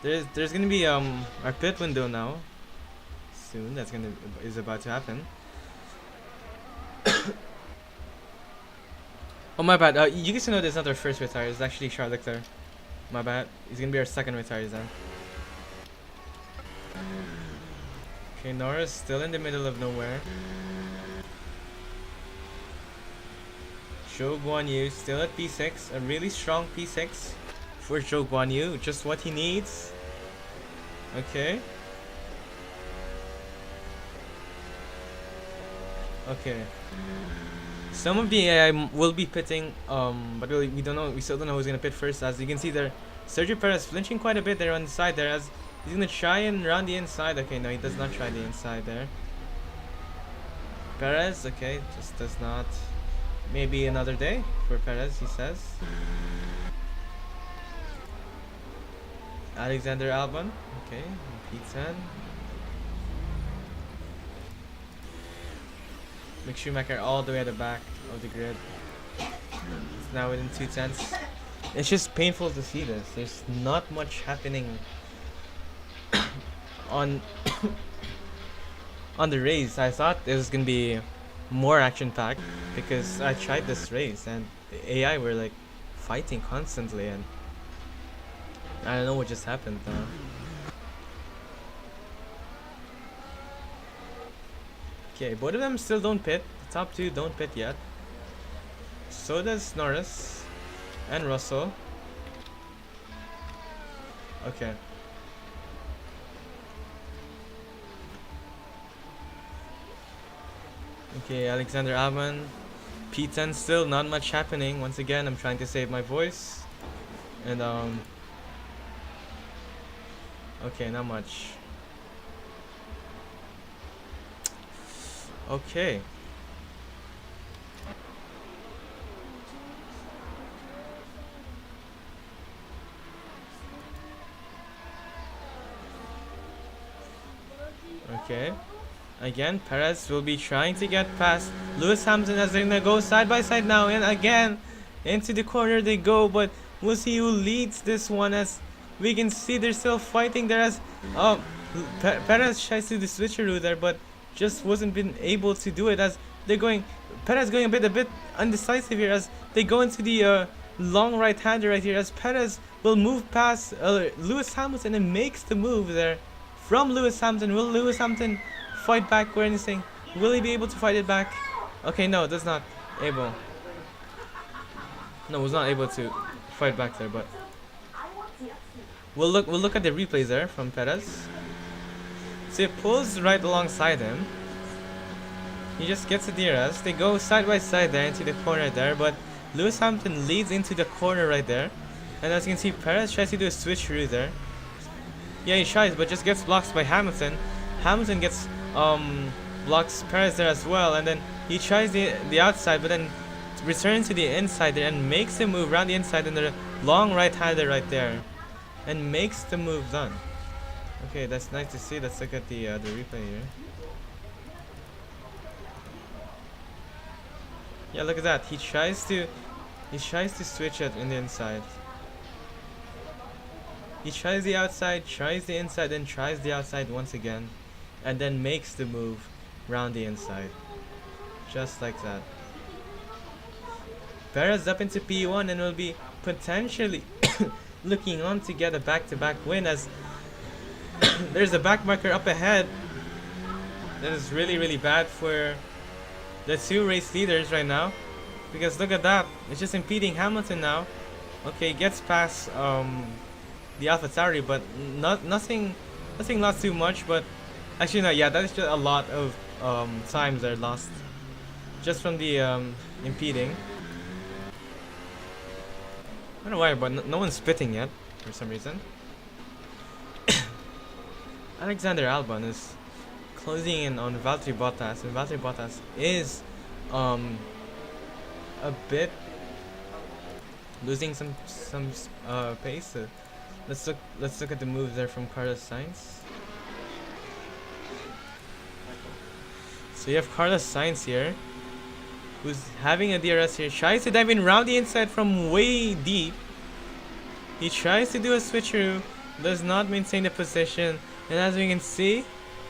there's gonna be our pit window now soon. Is about to happen. Oh, my bad. Yuki Tsunoda is not our first retire. It's actually Charles Leclerc. My bad. He's gonna be our second retire then. Okay, Norris still in the middle of nowhere. Zhou Guanyu still at P6. A really strong P6 for Zhou Guanyu. Just what he needs. Okay. Okay. Some of the AI will be pitting, but we don't know. We still don't know who's gonna pit first. As you can see there, Sergio Perez flinching quite a bit there on the side there, as he's gonna try and round the inside. Okay, no, he does not try the inside there. Perez, okay, just does not. Maybe another day for Perez, he says. Alexander Albon, okay, P10. Mick Schumacher all the way at the back of the grid. It's now within 2 tenths. It's just painful to see this. There's not much happening on on the race. I thought it was gonna be more action packed because I tried this race and the AI were like fighting constantly, and I don't know what just happened though. Okay, both of them still don't pit. The top 2 don't pit yet. So does Norris and Russell. Okay. Okay, Alexander Albon, P10 still, not much happening. Once again, I'm trying to save my voice. And okay, not much. Okay. Okay. Again, Perez will be trying to get past Lewis Hamilton as they're gonna go side by side now, and again into the corner they go, but we'll see who leads this one. As we can see they're still fighting there, as Perez tries to do the switcheroo there, but just wasn't been able to do it, as they're going Perez going a bit undecisive here as they go into the long right hander right here, as Perez will move past Lewis Hamilton and makes the move there from Lewis Hamilton. Will Lewis Hamilton fight back or anything? Will he be able to fight it back? Okay, no, that's not able. No, was not able to fight back there, but we'll look at the replays there from Perez. So he pulls right alongside him. He just gets the DRS. They go side by side there into the corner there, but Lewis Hamilton leads into the corner right there. And as you can see, Perez tries to do a switcheroo there. Yeah, he tries, but just gets blocked by Hamilton. Hamilton gets blocks Perez there as well, and then he tries the outside, but then returns to the inside there and makes the move around the inside and the long right hander right there, and makes the move done. Okay, that's nice to see. Let's look at the replay here. Yeah, look at that. He tries to switch it in the inside. He tries the outside, tries the inside, then tries the outside once again, and then makes the move round the inside. Just like that. Perez up into P1 and will be potentially looking on to get a back-to-back win, as there's a back marker up ahead. That is really bad for the two race leaders right now, because look at that, it's just impeding Hamilton now. Okay, gets past the AlphaTauri, but nothing lost too much, but actually no, yeah, that is just a lot of times are lost just from the impeding. I don't know why, but no one's spitting yet for some reason. Alexander Albon is closing in on Valtteri Bottas, and Valtteri Bottas is a bit losing some pace. So let's look at the moves there from Carlos Sainz. So you have Carlos Sainz here, who's having a DRS here, tries to dive in round the inside from way deep. He tries to do a switcheroo, does not maintain the position, and as we can see,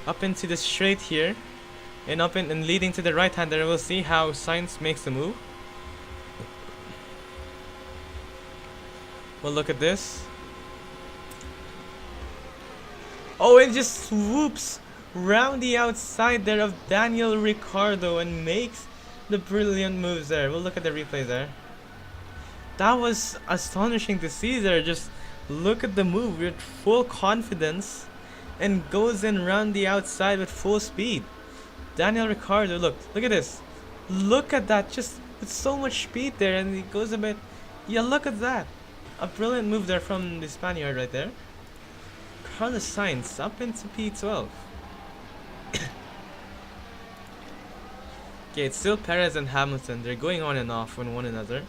up into the straight here, and and leading to the right hander. We'll see how Sainz makes the move. Well, look at this. Oh, it just swoops round the outside there of Daniel Ricciardo and makes the brilliant moves there. We'll look at the replay there. That was astonishing to see there. Just look at the move with full confidence and goes in round the outside with full speed. Daniel Ricciardo, look at this. Look at that, just with so much speed there, and he goes a bit. Yeah, look at that. A brilliant move there from the Spaniard right there. Carlos Sainz up into P12. Okay, it's still Perez and Hamilton. They're going on and off on one another.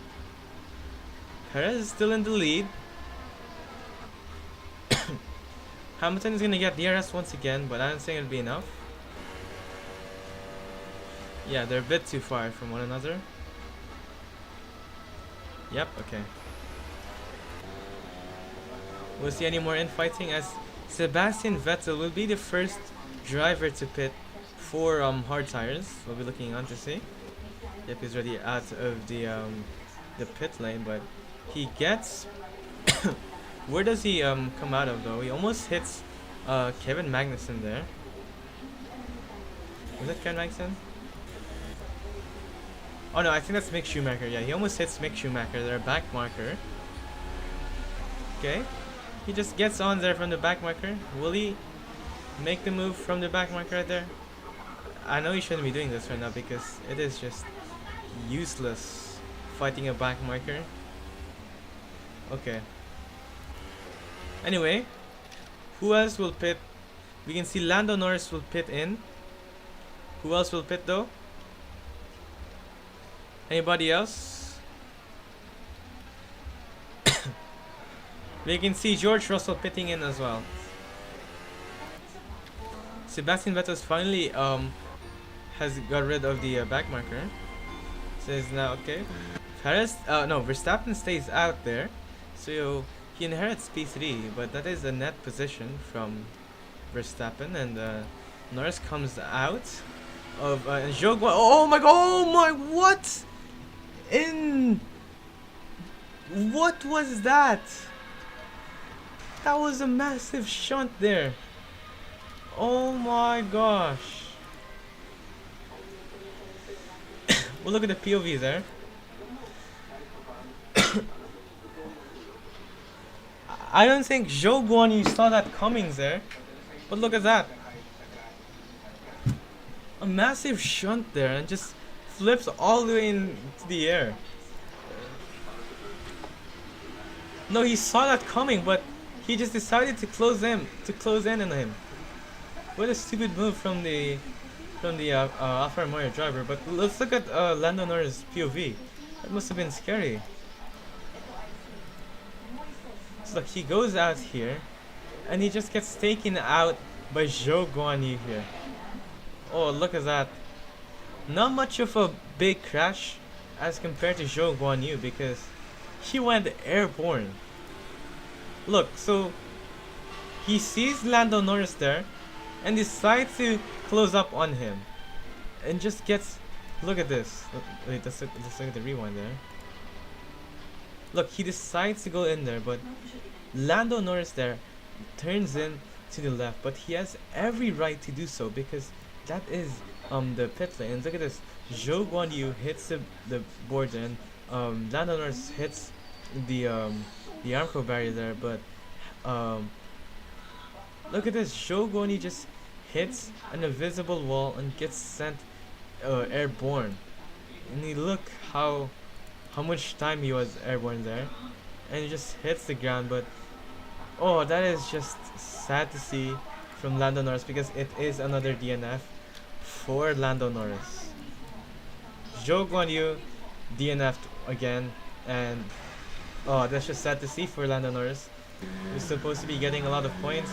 Perez is still in the lead. Hamilton is gonna get DRS once again, but I don't think it'll be enough. Yeah, they're a bit too far from one another. Yep, okay. We'll see any more infighting, as Sebastian Vettel will be the first driver to pit for hard tires. We'll be looking on to see. Yep, he's already out of the pit lane, but he gets where does he come out of though? He almost hits Kevin Magnussen there. Was that Kevin Magnussen? Oh no, I think that's Mick Schumacher. Yeah, he almost hits Mick Schumacher there, back marker. Okay, he just gets on there from the back marker. Will he make the move from the back marker right there? I know you shouldn't be doing this right now because it is just useless fighting a back marker. Okay. Anyway, who else will pit? We can see Lando Norris will pit in. Who else will pit though? Anybody else? We can see George Russell pitting in as well. Sebastian Vettel finally has got rid of the back marker. So it's now okay. Verstappen stays out there, so he inherits P3, but that is a net position from Verstappen, and Norris comes out of Zhou Guan. Oh my! What? What was that? That was a massive shunt there. Oh my gosh. Well, look at the POV there. I don't think Zhou Guanyu saw that coming there. But look at that. A massive shunt there and just flips all the way into the air. No, he saw that coming, but he just decided to close in on him. What a stupid move from the Alfa Romeo driver. But let's look at Lando Norris' POV. That must have been scary. So look, he goes out here, and he just gets taken out by Zhou Guanyu here. Oh, look at that. Not much of a big crash as compared to Zhou Guanyu because he went airborne. Look, so he sees Lando Norris there and decides to close up on him and just gets, look at this. Wait, let's look at the rewind there. Look, he decides to go in there, but Lando Norris there turns in to the left, but he has every right to do so because that is the pit lane. And look at this, Zhou Guanyu hits the board and Lando Norris hits the Armco barrier there, but look at this, Zhou Guanyu just hits an invisible wall and gets sent airborne. And you look how much time he was airborne there, and he just hits the ground. But oh, that is just sad to see from Lando Norris because it is another DNF for Lando Norris. Zhou Guanyu DNF'd again, and oh, that's just sad to see for Lando Norris. He's supposed to be getting a lot of points.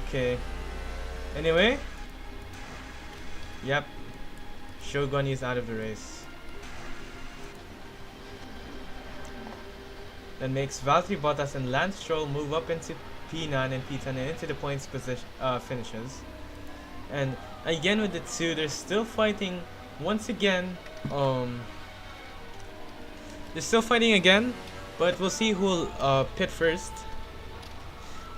Okay. Anyway, yep, Zhou Guanyu is out of the race. That makes Valtteri Bottas and Lance Stroll move up into P9 and P10 and into the points position finishes. And again with the two, they're still fighting once again. They're still fighting again, but we'll see who will pit first.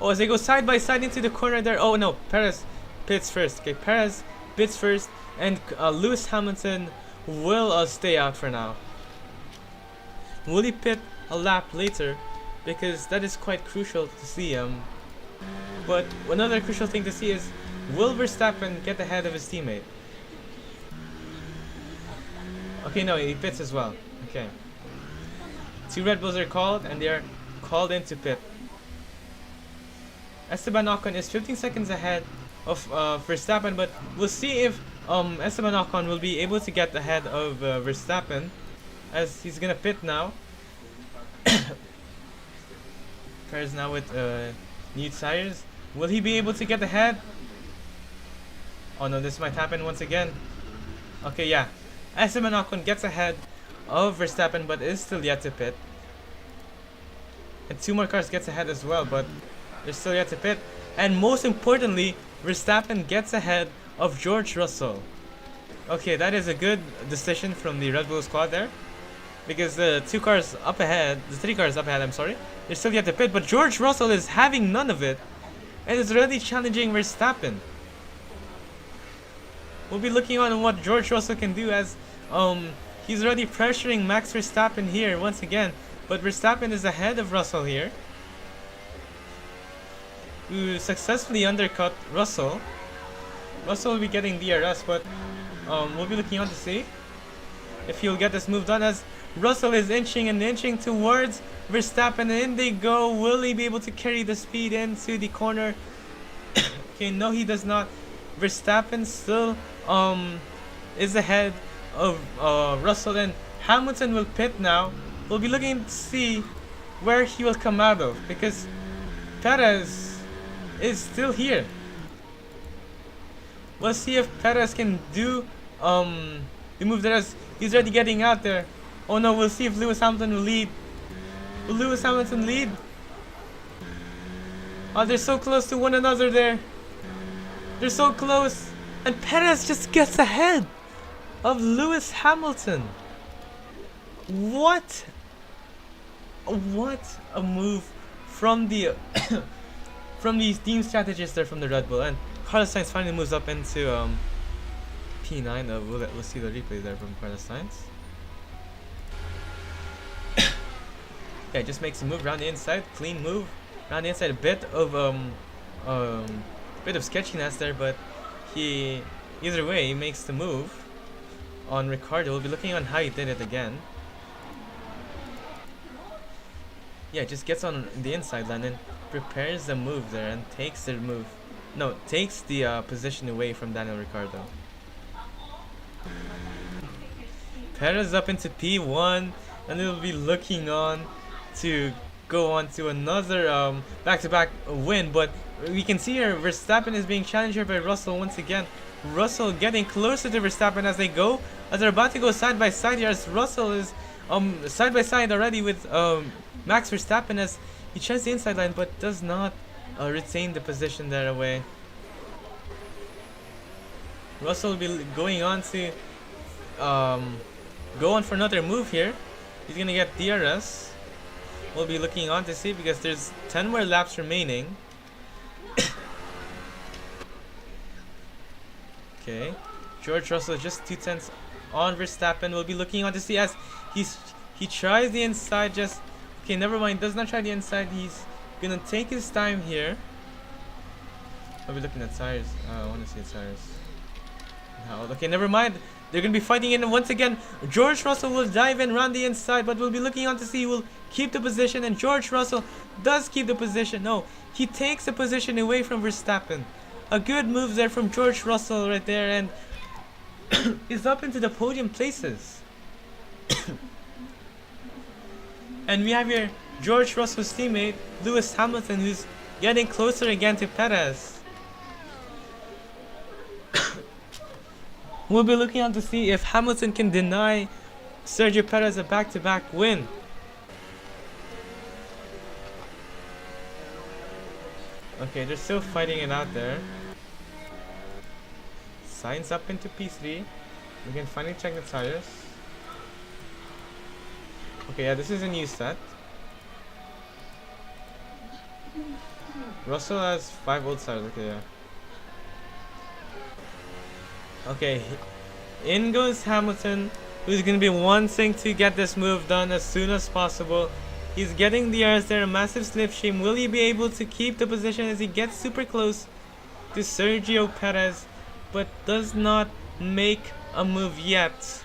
Oh, as they go side by side into the corner there. Oh no, Perez pits first. Okay, Perez pits first, and Lewis Hamilton will stay out for now. Will he pit a lap later? Because that is quite crucial to see. But another crucial thing to see is, will Verstappen get ahead of his teammate? Okay, no, he pits as well. Okay. 2 Red Bulls are called, and they are called into pit. Esteban Ocon is 15 seconds ahead of Verstappen, but we'll see if Esteban Ocon will be able to get ahead of Verstappen, as he's gonna pit now. Perez now with new tires. Will he be able to get ahead? Oh no, this might happen once again. Okay, yeah. Esteban Ocon gets ahead of Verstappen, but is still yet to pit. And 2 more cars gets ahead as well, but they're still yet to pit. And most importantly, Verstappen gets ahead of George Russell. Okay, that is a good decision from the Red Bull squad there, because the 3 cars up ahead, I'm sorry, they're still yet to pit, but George Russell is having none of it and is really challenging Verstappen. We'll be looking on what George Russell can do, as he's already pressuring Max Verstappen here once again, but Verstappen is ahead of Russell here. who successfully undercut Russell. Russell will be getting DRS, but we'll be looking on to see if he'll get this move done, as Russell is inching and inching towards Verstappen, and in they go. Will he be able to carry the speed into the corner? Okay, no, he does not. Verstappen still is ahead of Russell, and Hamilton will pit now. We'll be looking to see where he will come out of, because Perez is still here. We'll see if Perez can do the move there, as he's already getting out there. Oh no, we'll see if Lewis Hamilton will lead. Will Lewis Hamilton lead? Oh, they're so close to one another there. They're so close. And Perez just gets ahead of Lewis Hamilton. What a move from the from these team strategists there from the Red Bull. And Carlos Sainz finally moves up into P9. We'll see the replay there from Carlos Sainz. Yeah, just makes a move around the inside, clean move around the inside. A bit of sketchiness there, but either way he makes the move on Ricardo. We'll be looking on how he did it again. Yeah, just gets on the inside line and prepares the move there and takes the move. No, takes the position away from Daniel Ricciardo. Perez up into P1, and it'll be looking on to go on to another back-to-back win, but we can see here Verstappen is being challenged here by Russell once again. Russell getting closer to Verstappen as they're about to go side by side here, as Russell is side by side already with Max Verstappen, as he tries the inside line but does not retain the position there away. Russell will be going on to go on for another move here. He's gonna get DRS. We'll be looking on to see, because there's 10 more laps remaining. Okay, George Russell just 2/10 on Verstappen. We'll be looking on to see as he tries the inside. Just okay, never mind. Does not try the inside. He's gonna take his time here. I'll be looking at tires. I want to see tires. No, okay, never mind. They're going to be fighting in once again. George Russell will dive in around the inside, but we'll be looking on to see who will keep the position. And George Russell does keep the position. No, he takes the position away from Verstappen. A good move there from George Russell right there, and is up into the podium places. And we have here George Russell's teammate, Lewis Hamilton, who's getting closer again to Perez. We'll be looking on to see if Hamilton can deny Sergio Perez a back-to-back win. Okay, they're still fighting it out there. Sainz up into P3. We can finally check the tires. Okay, yeah, this is a new set. Russell has 5 old tires. Okay, yeah. Okay, in goes Hamilton, who's going to be wanting to get this move done as soon as possible. He's getting the airs there, a massive slipstream. Will he be able to keep the position as he gets super close to Sergio Perez, but does not make a move yet?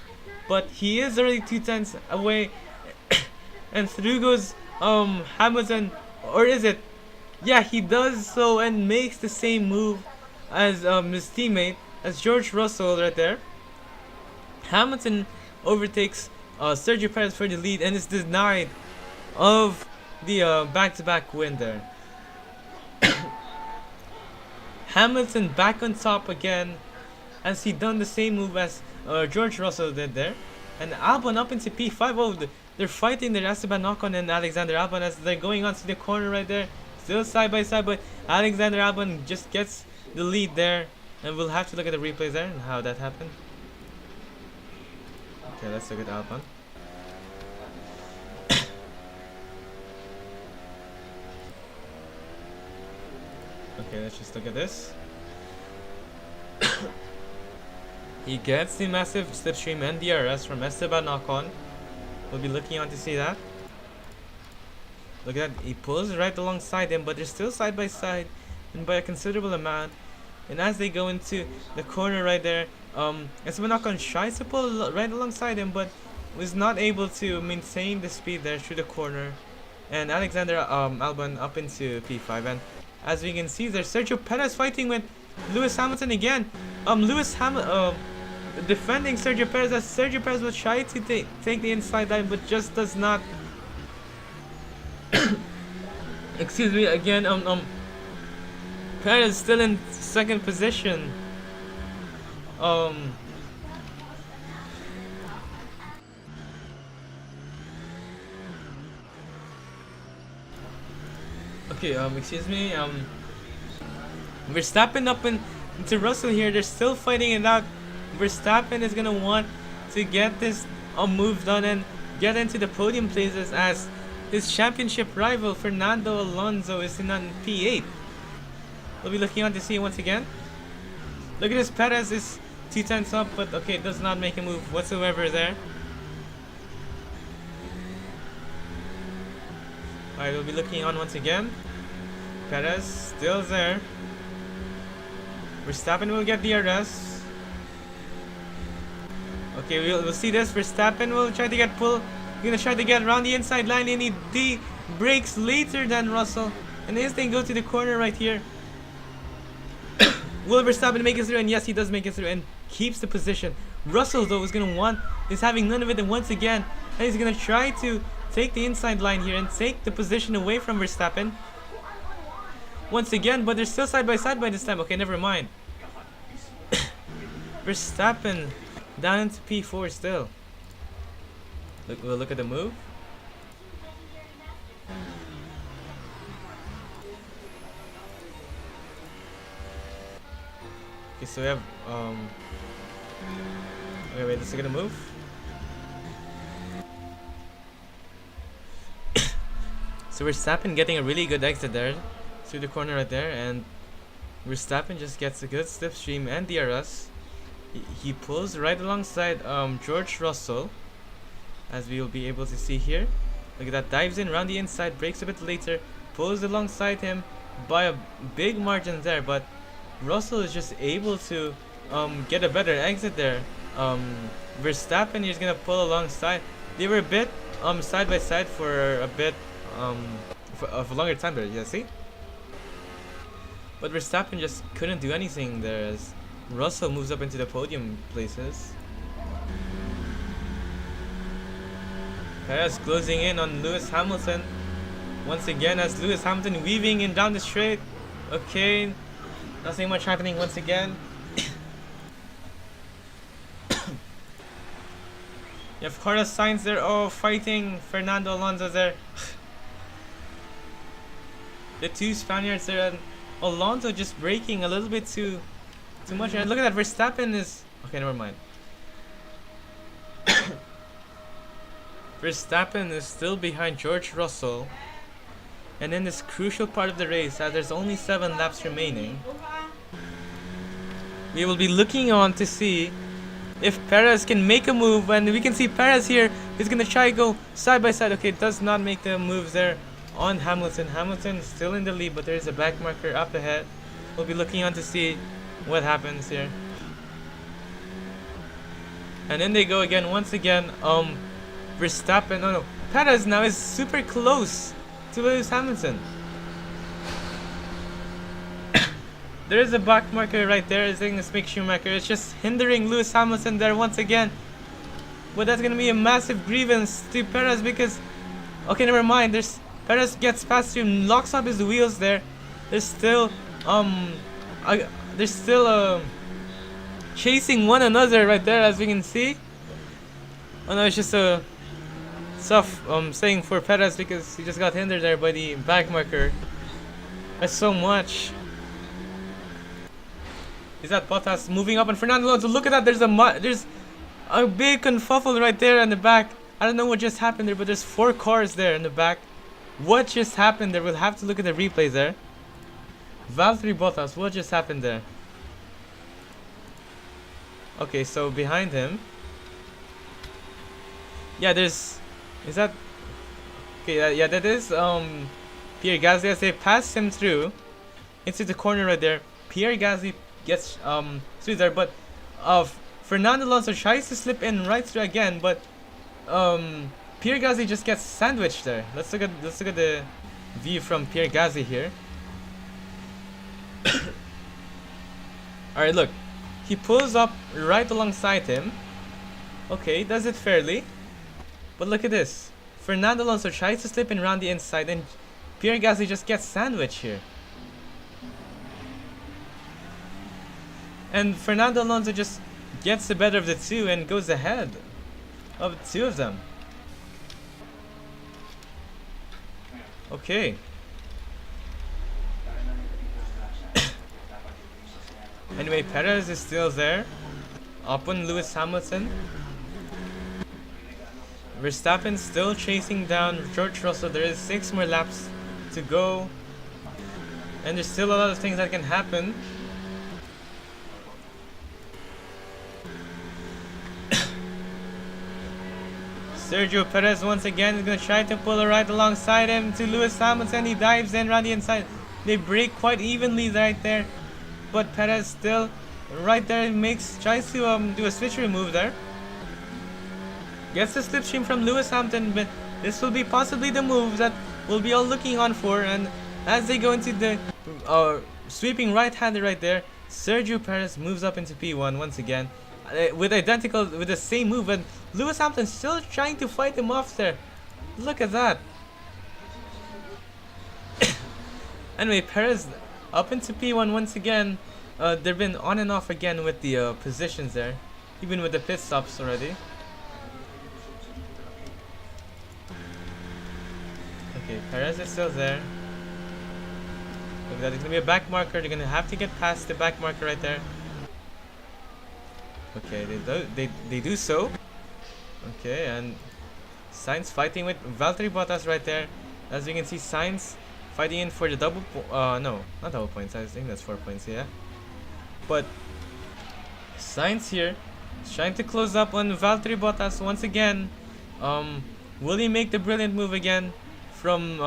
But he is already 2/10 away. And through goes Hamilton, or is it? Yeah, he does so and makes the same move as his teammate, as George Russell right there. Hamilton overtakes Sergio Perez for the lead and is denied of the back-to-back win there. Hamilton back on top again, as he done the same move as George Russell did there. And Albon up into P5. Oh, they're fighting there, Esteban Ocon and Alexander Albon, as they're going onto the corner right there. Still side by side, but Alexander Albon just gets the lead there. And we'll have to look at the replays there and how that happened. Okay, let's look at Albon. Okay, let's just look at this. He gets the massive slipstream and DRS from Esteban Ocon. We'll be looking on to see that. Look at that, he pulls right alongside him, but they're still side by side. and by a considerable amount. And as they go into the corner right there, Esteban Ocon tries to pull right alongside him, but was not able to maintain the speed there through the corner. And Alexander Albon up into P5. And as we can see, there's Sergio Perez fighting with Lewis Hamilton again. Defending Sergio Perez, as Sergio Perez will try to take the inside line, but just does not. Excuse me again. Perez still in second position. Okay. Excuse me. Verstappen up into Russell here. They're still fighting it out. Verstappen is gonna want to get this move done and get into the podium places, as his championship rival Fernando Alonso is in on P8. We'll be looking on to see once again. Look at this, Perez is 2 tenths up, but okay, does not make a move whatsoever there. Alright, we'll be looking on once again. Perez still there. Verstappen will get DRS. Okay, we'll see this. Verstappen will try to get pulled. He's gonna try to get around the inside line, and he breaks later than Russell. And as they go to the corner right here, will Verstappen make it through? And yes, he does make it through and keeps the position. Russell though is having none of it, and once again, and he's gonna try to take the inside line here and take the position away from Verstappen. Once again, but they're still side by side by this time. Okay, never mind. Verstappen down into P4 still. We'll look at the move. Okay, so we have okay, wait, this is gonna move. So Verstappen getting a really good exit there through the corner right there, and Verstappen just gets a good slipstream and DRS. He pulls right alongside George Russell, as we will be able to see here. Look at that, dives in around the inside, breaks a bit later, pulls alongside him by a big margin there, but Russell is just able to get a better exit there. Verstappen is gonna pull alongside. They were a bit side by side for a bit for a longer time there, you see? But Verstappen just couldn't do anything there as Russell moves up into the podium places. Perez closing in on Lewis Hamilton once again, as Lewis Hamilton weaving in down the straight. Okay, nothing much happening once again. You have Carlos Sainz there, fighting Fernando Alonso there. The two Spaniards there, and Alonso just braking a little bit too much. And look at that, Verstappen is okay. Never mind. Verstappen is still behind George Russell, and in this crucial part of the race, as there's only 7 laps remaining, we will be looking on to see if Perez can make a move. And we can see Perez here is gonna try to go side by side. Okay, does not make the moves there on Hamilton. Hamilton is still in the lead, but there is a back marker up ahead. We'll be looking on to see what happens here. And then they go again, once again. Verstappen, Perez now is super close to Lewis Hamilton. There is a back marker right there. I think it's Mick Schumacher. It's just hindering Lewis Hamilton there once again. But that's gonna be a massive grievance to Perez, because okay, never mind. Perez gets past him, locks up his wheels there. They're still chasing one another right there, as we can see. Oh no, it's just a tough saying for Perez, because he just got hindered there by the back marker. That's so much. Is that Bottas moving up, and Fernando Alonso? Look at that. There's a big confuffle right there in the back. I don't know what just happened there, but there's 4 cars there in the back. What just happened there? We'll have to look at the replays there. Valtteri Bottas, what just happened there? Okay, so behind him. Yeah, is that? Okay, yeah, that is Pierre Gasly, as they passed him through. into the corner right there. Pierre Gasly gets through there, but Fernando Alonso tries to slip in right through again, but Pierre Gasly just gets sandwiched there. Let's look at the view from Pierre Gasly here. Alright, look. He pulls up right alongside him. Okay, does it fairly. But look at this. Fernando Alonso tries to slip in around the inside and Pierre Gasly just gets sandwiched here. And Fernando Alonso just gets the better of the two and goes ahead of the two of them. Okay. Anyway, Perez is still there. Up on Lewis Hamilton. Verstappen still chasing down George Russell. There is 6 more laps to go. And there's still a lot of things that can happen. Sergio Perez once again is going to try to pull a right alongside him to Lewis Hamilton. He dives in around the inside. They break quite evenly right there. But Perez still right there tries to do a switcheroo move there. Gets the slipstream from Lewis Hamilton, but this will be possibly the move that we'll be all looking on for. And as they go into the sweeping right-hander right there, Sergio Perez moves up into P1 once again with the same move, and Lewis Hamilton still trying to fight him off there. Look at that. Anyway, Perez up into P1 once again. They've been on and off again with the positions there, even with the pit stops already. Okay, Perez is still there. Look at that, it's gonna be a back marker. They're gonna have to get past the back marker right there. Okay, they do so. Okay, and Sainz fighting with Valtteri Bottas right there. As you can see, Sainz fighting in for the double no, not double points. I think that's 4 points, yeah. But Sainz here is trying to close up on Valtteri Bottas once again. Will he make the brilliant move again from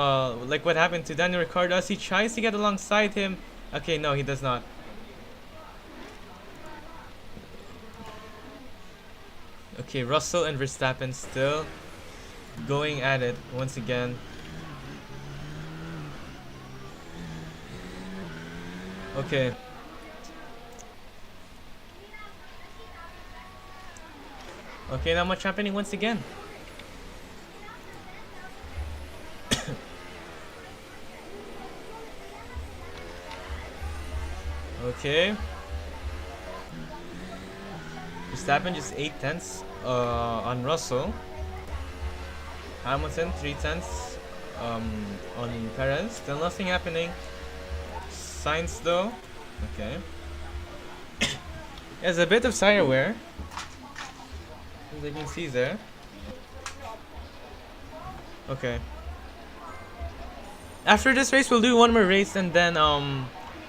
like what happened to Daniel Ricciardo as he tries to get alongside him? Okay, no, he does not. Okay, Russell and Verstappen still going at it once again. Okay. Okay, not much happening once again. Okay. Verstappen just 8/10 on Russell. Hamilton 3/10 on Perez. Still nothing happening. Sainz though. Okay. There's a bit of tire wear, as you can see there. Okay. After this race, we'll do one more race and then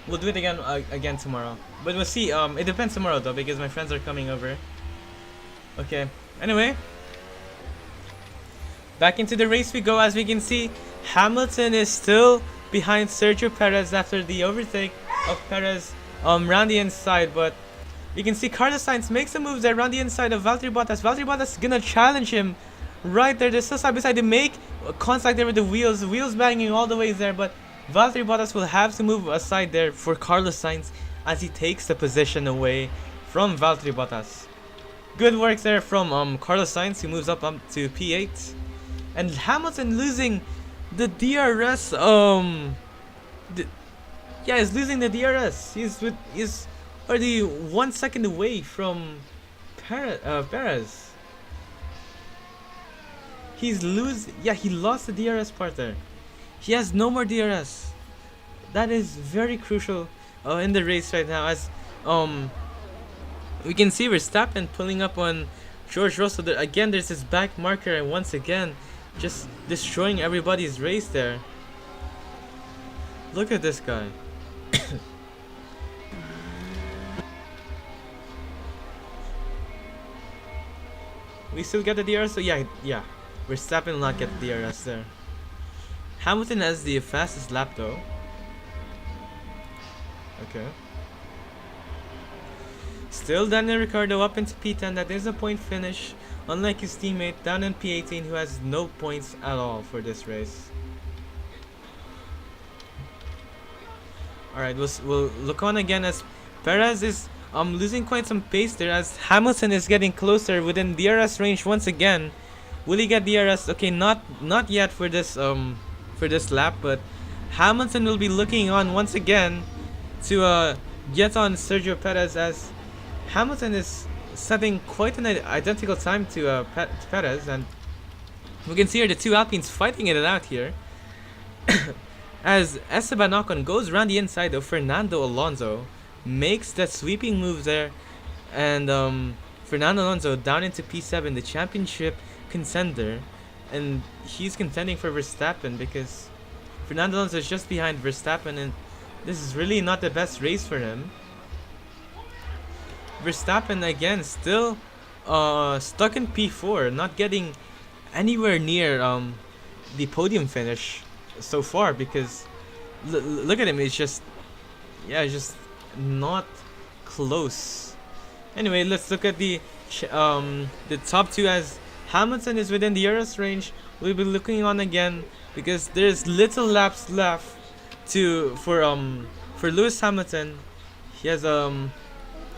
we'll do it again tomorrow. But we'll see. It depends tomorrow though, because my friends are coming over. Okay. Anyway, back into the race we go. As we can see, Hamilton is still behind Sergio Perez after the overtake of Perez round the inside. But you can see Carlos Sainz makes a move there around the inside of Valtteri Bottas. Valtteri Bottas is gonna challenge him right there. They're still side by side. They make contact there with the wheels banging all the way there. But Valtteri Bottas will have to move aside there for Carlos Sainz as he takes the position away from Valtteri Bottas. Good work there from Carlos Sainz, who moves up to P8. And Hamilton losing the DRS. He's losing the DRS. He's already 1 second away from Perez. He lost the DRS part there. He has no more DRS. That is very crucial in the race right now, as we can see Verstappen pulling up on George Russell. Again, there's this back marker, and once again, just destroying everybody's race there. Look at this guy. We still get the DRS, so yeah. Verstappen will not get the DRS there. Hamilton has the fastest lap though. Okay. Still Daniel Ricciardo up into P10. That is a point finish, unlike his teammate down in P18 who has no points at all for this race. Alright, we'll look on again as Perez is losing quite some pace there as Hamilton is getting closer within DRS range once again. Will he get DRS? Okay, not yet for this lap, but Hamilton will be looking on once again to get on Sergio Perez as Hamilton is setting quite an identical time to Perez, and we can see here the two Alpines fighting it out here. As Esteban Ocon goes around the inside of Fernando Alonso, makes that sweeping move there, and Fernando Alonso down into P7, the championship contender, and he's contending for Verstappen because Fernando Alonso is just behind Verstappen, and this is really not the best race for him. Verstappen again still stuck in P4, not getting anywhere near the podium finish so far because look at him, it's just not close. Anyway, let's look at the top two as Hamilton is within the DRS range. We'll be looking on again because there's little laps left for Lewis Hamilton. He has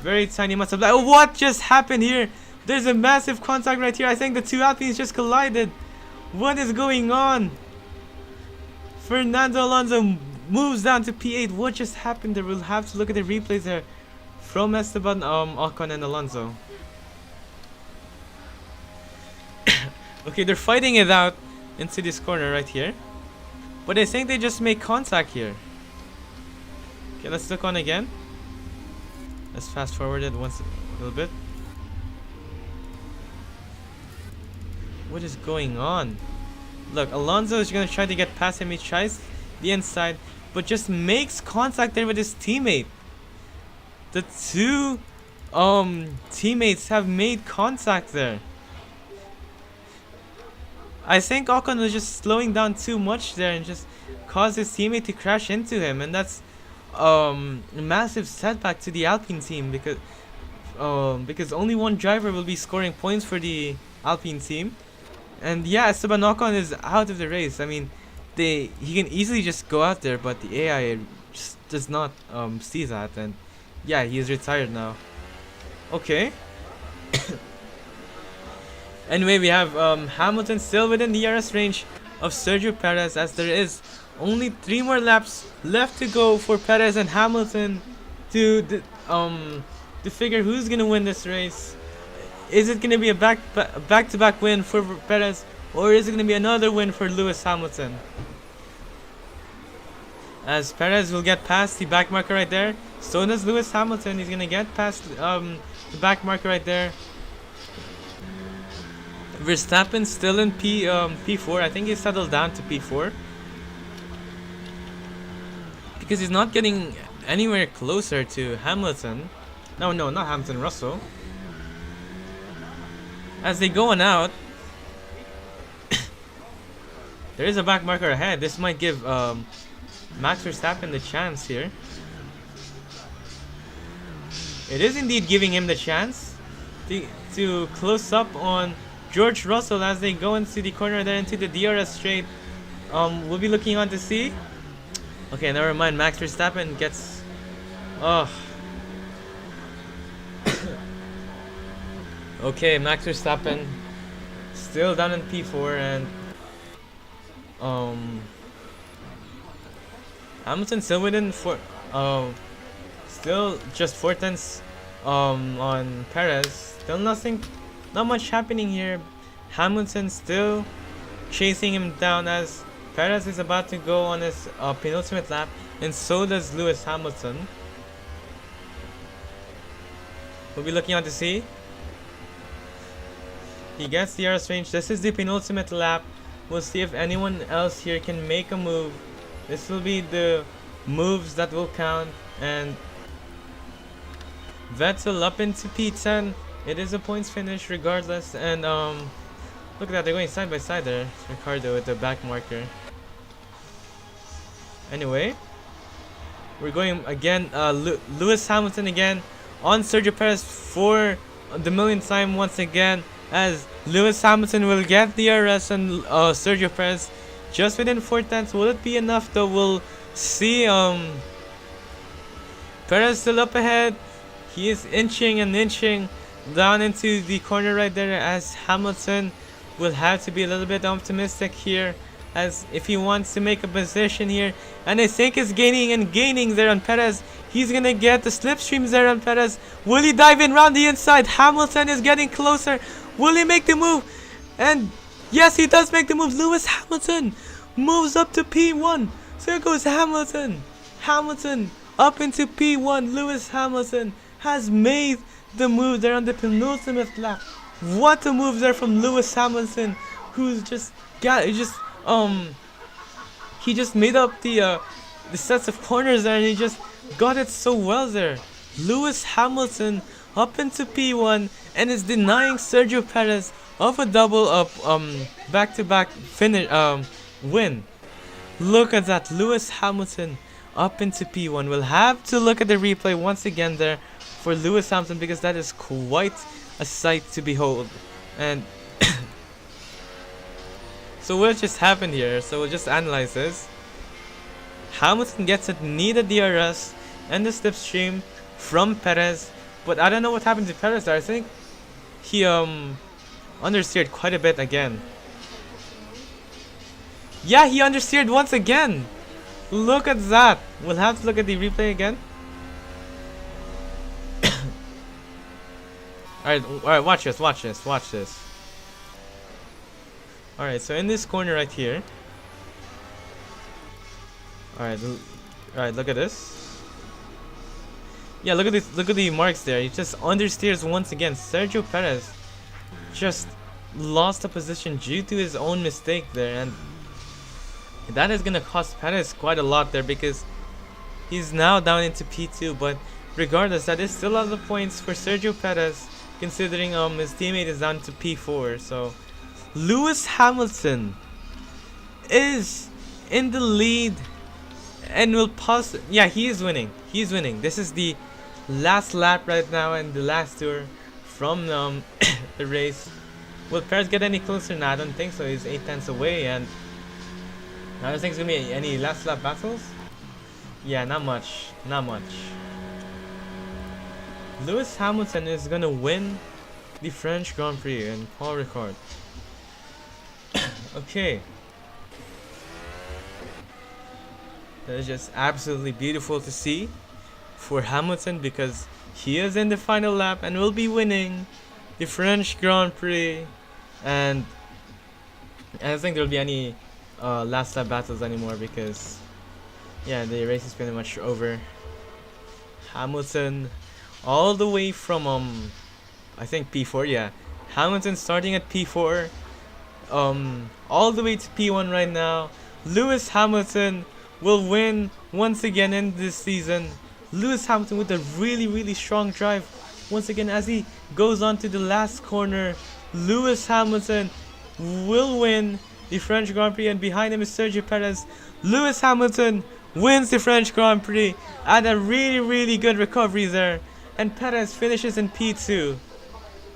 very tiny amounts of lap. Oh, what just happened here? There's a massive contact right here. I think the two Alpines just collided. What is going on? Fernando Alonso moves down to P8. What just happened there? We'll have to look at the replays there from Esteban Ocon and Alonso. Okay, they're fighting it out into this corner right here, but I think they just make contact here. Okay, let's look on again. Let's fast forward it once a little bit. What is going on? Look, Alonso is gonna try to get past him. He tries the inside, but just makes contact there with his teammate. The two teammates have made contact there. I think Ocon was just slowing down too much there and just caused his teammate to crash into him, and that's a massive setback to the Alpine team because only one driver will be scoring points for the Alpine team. And yeah, Esteban Ocon is out of the race. I mean, he can easily just go out there, but the AI just does not see that, and yeah, he is retired now. Okay. Anyway, we have Hamilton still within the DRS range of Sergio Perez, as there is only 3 more laps left to go for Perez and Hamilton to figure who's gonna win this race. Is it gonna be a back-to-back win for Perez, or is it gonna be another win for Lewis Hamilton? As Perez will get past the back marker right there, so does Lewis Hamilton. He's gonna get past the back marker right there. Verstappen still in P4. I think he's settled down to P4 because he's not getting anywhere closer to Hamilton. No, not Hamilton, Russell. As they go on out, there is a back marker ahead. This might give Max Verstappen the chance here. It is indeed giving him the chance to close up on George Russell as they go into the corner there into the DRS straight. We'll be looking on to see. Okay, never mind. Max Verstappen gets. Okay, Max Verstappen still down in P4, and Hamilton still within still just 4 tenths on Perez. Still not much happening here. Hamilton still chasing him down as Perez is about to go on his penultimate lap, and so does Lewis Hamilton. We'll be looking on to see. He gets the DRS range. This is the penultimate lap. We'll see if anyone else here can make a move. This will be the moves that will count. And Vettel up into P10. It is a points finish regardless. And look at that, they're going side by side there. Ricciardo with the back marker. Anyway, We're going again. Lewis Hamilton again on Sergio Perez for the millionth time once again, as Lewis Hamilton will get the DRS on Sergio Perez just within 4/10. Will it be enough though? We'll see. Perez still up ahead. He is inching and inching down into the corner right there, as Hamilton will have to be a little bit optimistic here, as if he wants to make a position here. And I think is gaining and gaining there on Perez. He's gonna get the slipstreams there on Perez. Will he dive in round the inside? Hamilton is getting closer. Will he make the move? And yes, he does make the move. Lewis Hamilton moves up to P1. So here goes Hamilton. Hamilton up into P1. Lewis Hamilton has made the move there on the penultimate lap. What a move there from Lewis Hamilton, who's just he just made up the sets of corners there, and he just got it so well there. Lewis Hamilton up into P1 and is denying Sergio Perez of a double up back-to-back finish win. Look at that, Lewis Hamilton up into P1. We'll have to look at the replay once again there for Lewis Hamilton, because that is quite a sight to behold. And so what just happened here? So we'll just analyze this. Hamilton gets a needed DRS and the slipstream from Perez, but I don't know what happened to Perez there. I think he understeered quite a bit again. Yeah, he understeered once again. Look at that. We'll have to look at the replay again. Alright, watch this. Alright, so in this corner right here. Alright, look at this. Yeah, look at this. Look at the marks there. He just understeers once again. Sergio Perez just lost a position due to his own mistake there, and that is gonna cost Perez quite a lot there, because he's now down into P2. But regardless, that is still a lot of points for Sergio Perez, considering his teammate is down to P4. So Lewis Hamilton is in the lead and will yeah, he is winning. This is the last lap right now and the last tour from the race. Will Perez get any closer? No, I don't think so. He's 8/10 away, and I don't think there's gonna be any last lap battles. Yeah, not much. Lewis Hamilton is gonna win the French Grand Prix and Paul Ricard. Okay. That is just absolutely beautiful to see for Hamilton, because he is in the final lap and will be winning the French Grand Prix. And I don't think there will be any last lap battles anymore, because yeah, the race is pretty much over. Hamilton all the way from I think P4. Yeah, Hamilton starting at P4 all the way to P1 right now. Lewis Hamilton will win once again in this season. Lewis Hamilton with a really strong drive once again as he goes on to the last corner. Lewis Hamilton will win the French Grand Prix, and behind him is Sergio Perez. Lewis Hamilton wins the French Grand Prix at a really good recovery there, and Perez finishes in P2,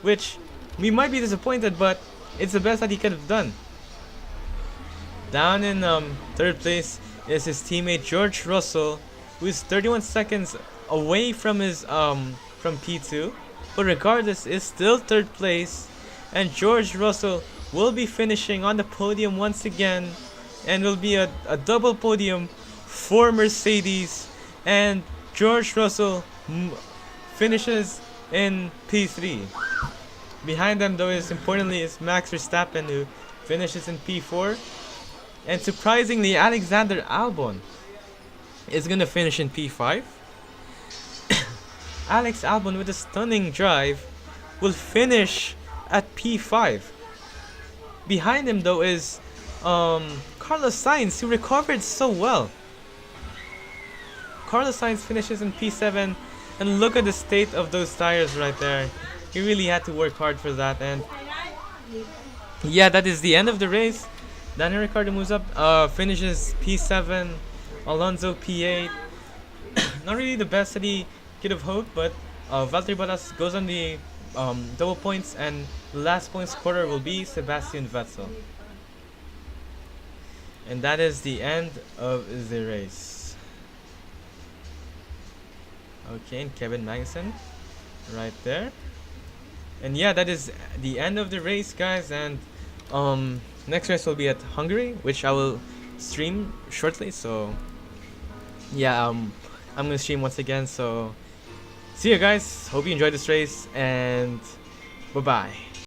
which we might be disappointed, but it's the best that he could have done. Down in third place is his teammate George Russell, who is 31 seconds away from his from P2, but regardless is still third place, and George Russell will be finishing on the podium once again, and will be a double podium for Mercedes, and George Russell finishes in P3. Behind them though is Max Verstappen, who finishes in P4, and surprisingly Alexander Albon is gonna finish in P5. Alex Albon with a stunning drive will finish at P5. Behind him though is Carlos Sainz, who recovered so well. Carlos Sainz finishes in P7, and look at the state of those tires right there. He really had to work hard for that, and yeah, that is the end of the race. Daniel Ricciardo moves up, finishes P7, Alonso P8, not really the best that he could have hoped, but Valtteri Bottas goes on the double points, and the last point scorer will be Sebastian Vettel. And that is the end of the race. Okay, and Kevin Magnussen right there. And yeah, that is the end of the race, guys. And next race will be at Hungary, which I will stream shortly. So yeah, I'm gonna stream once again. So see you guys. Hope you enjoyed this race, and bye bye.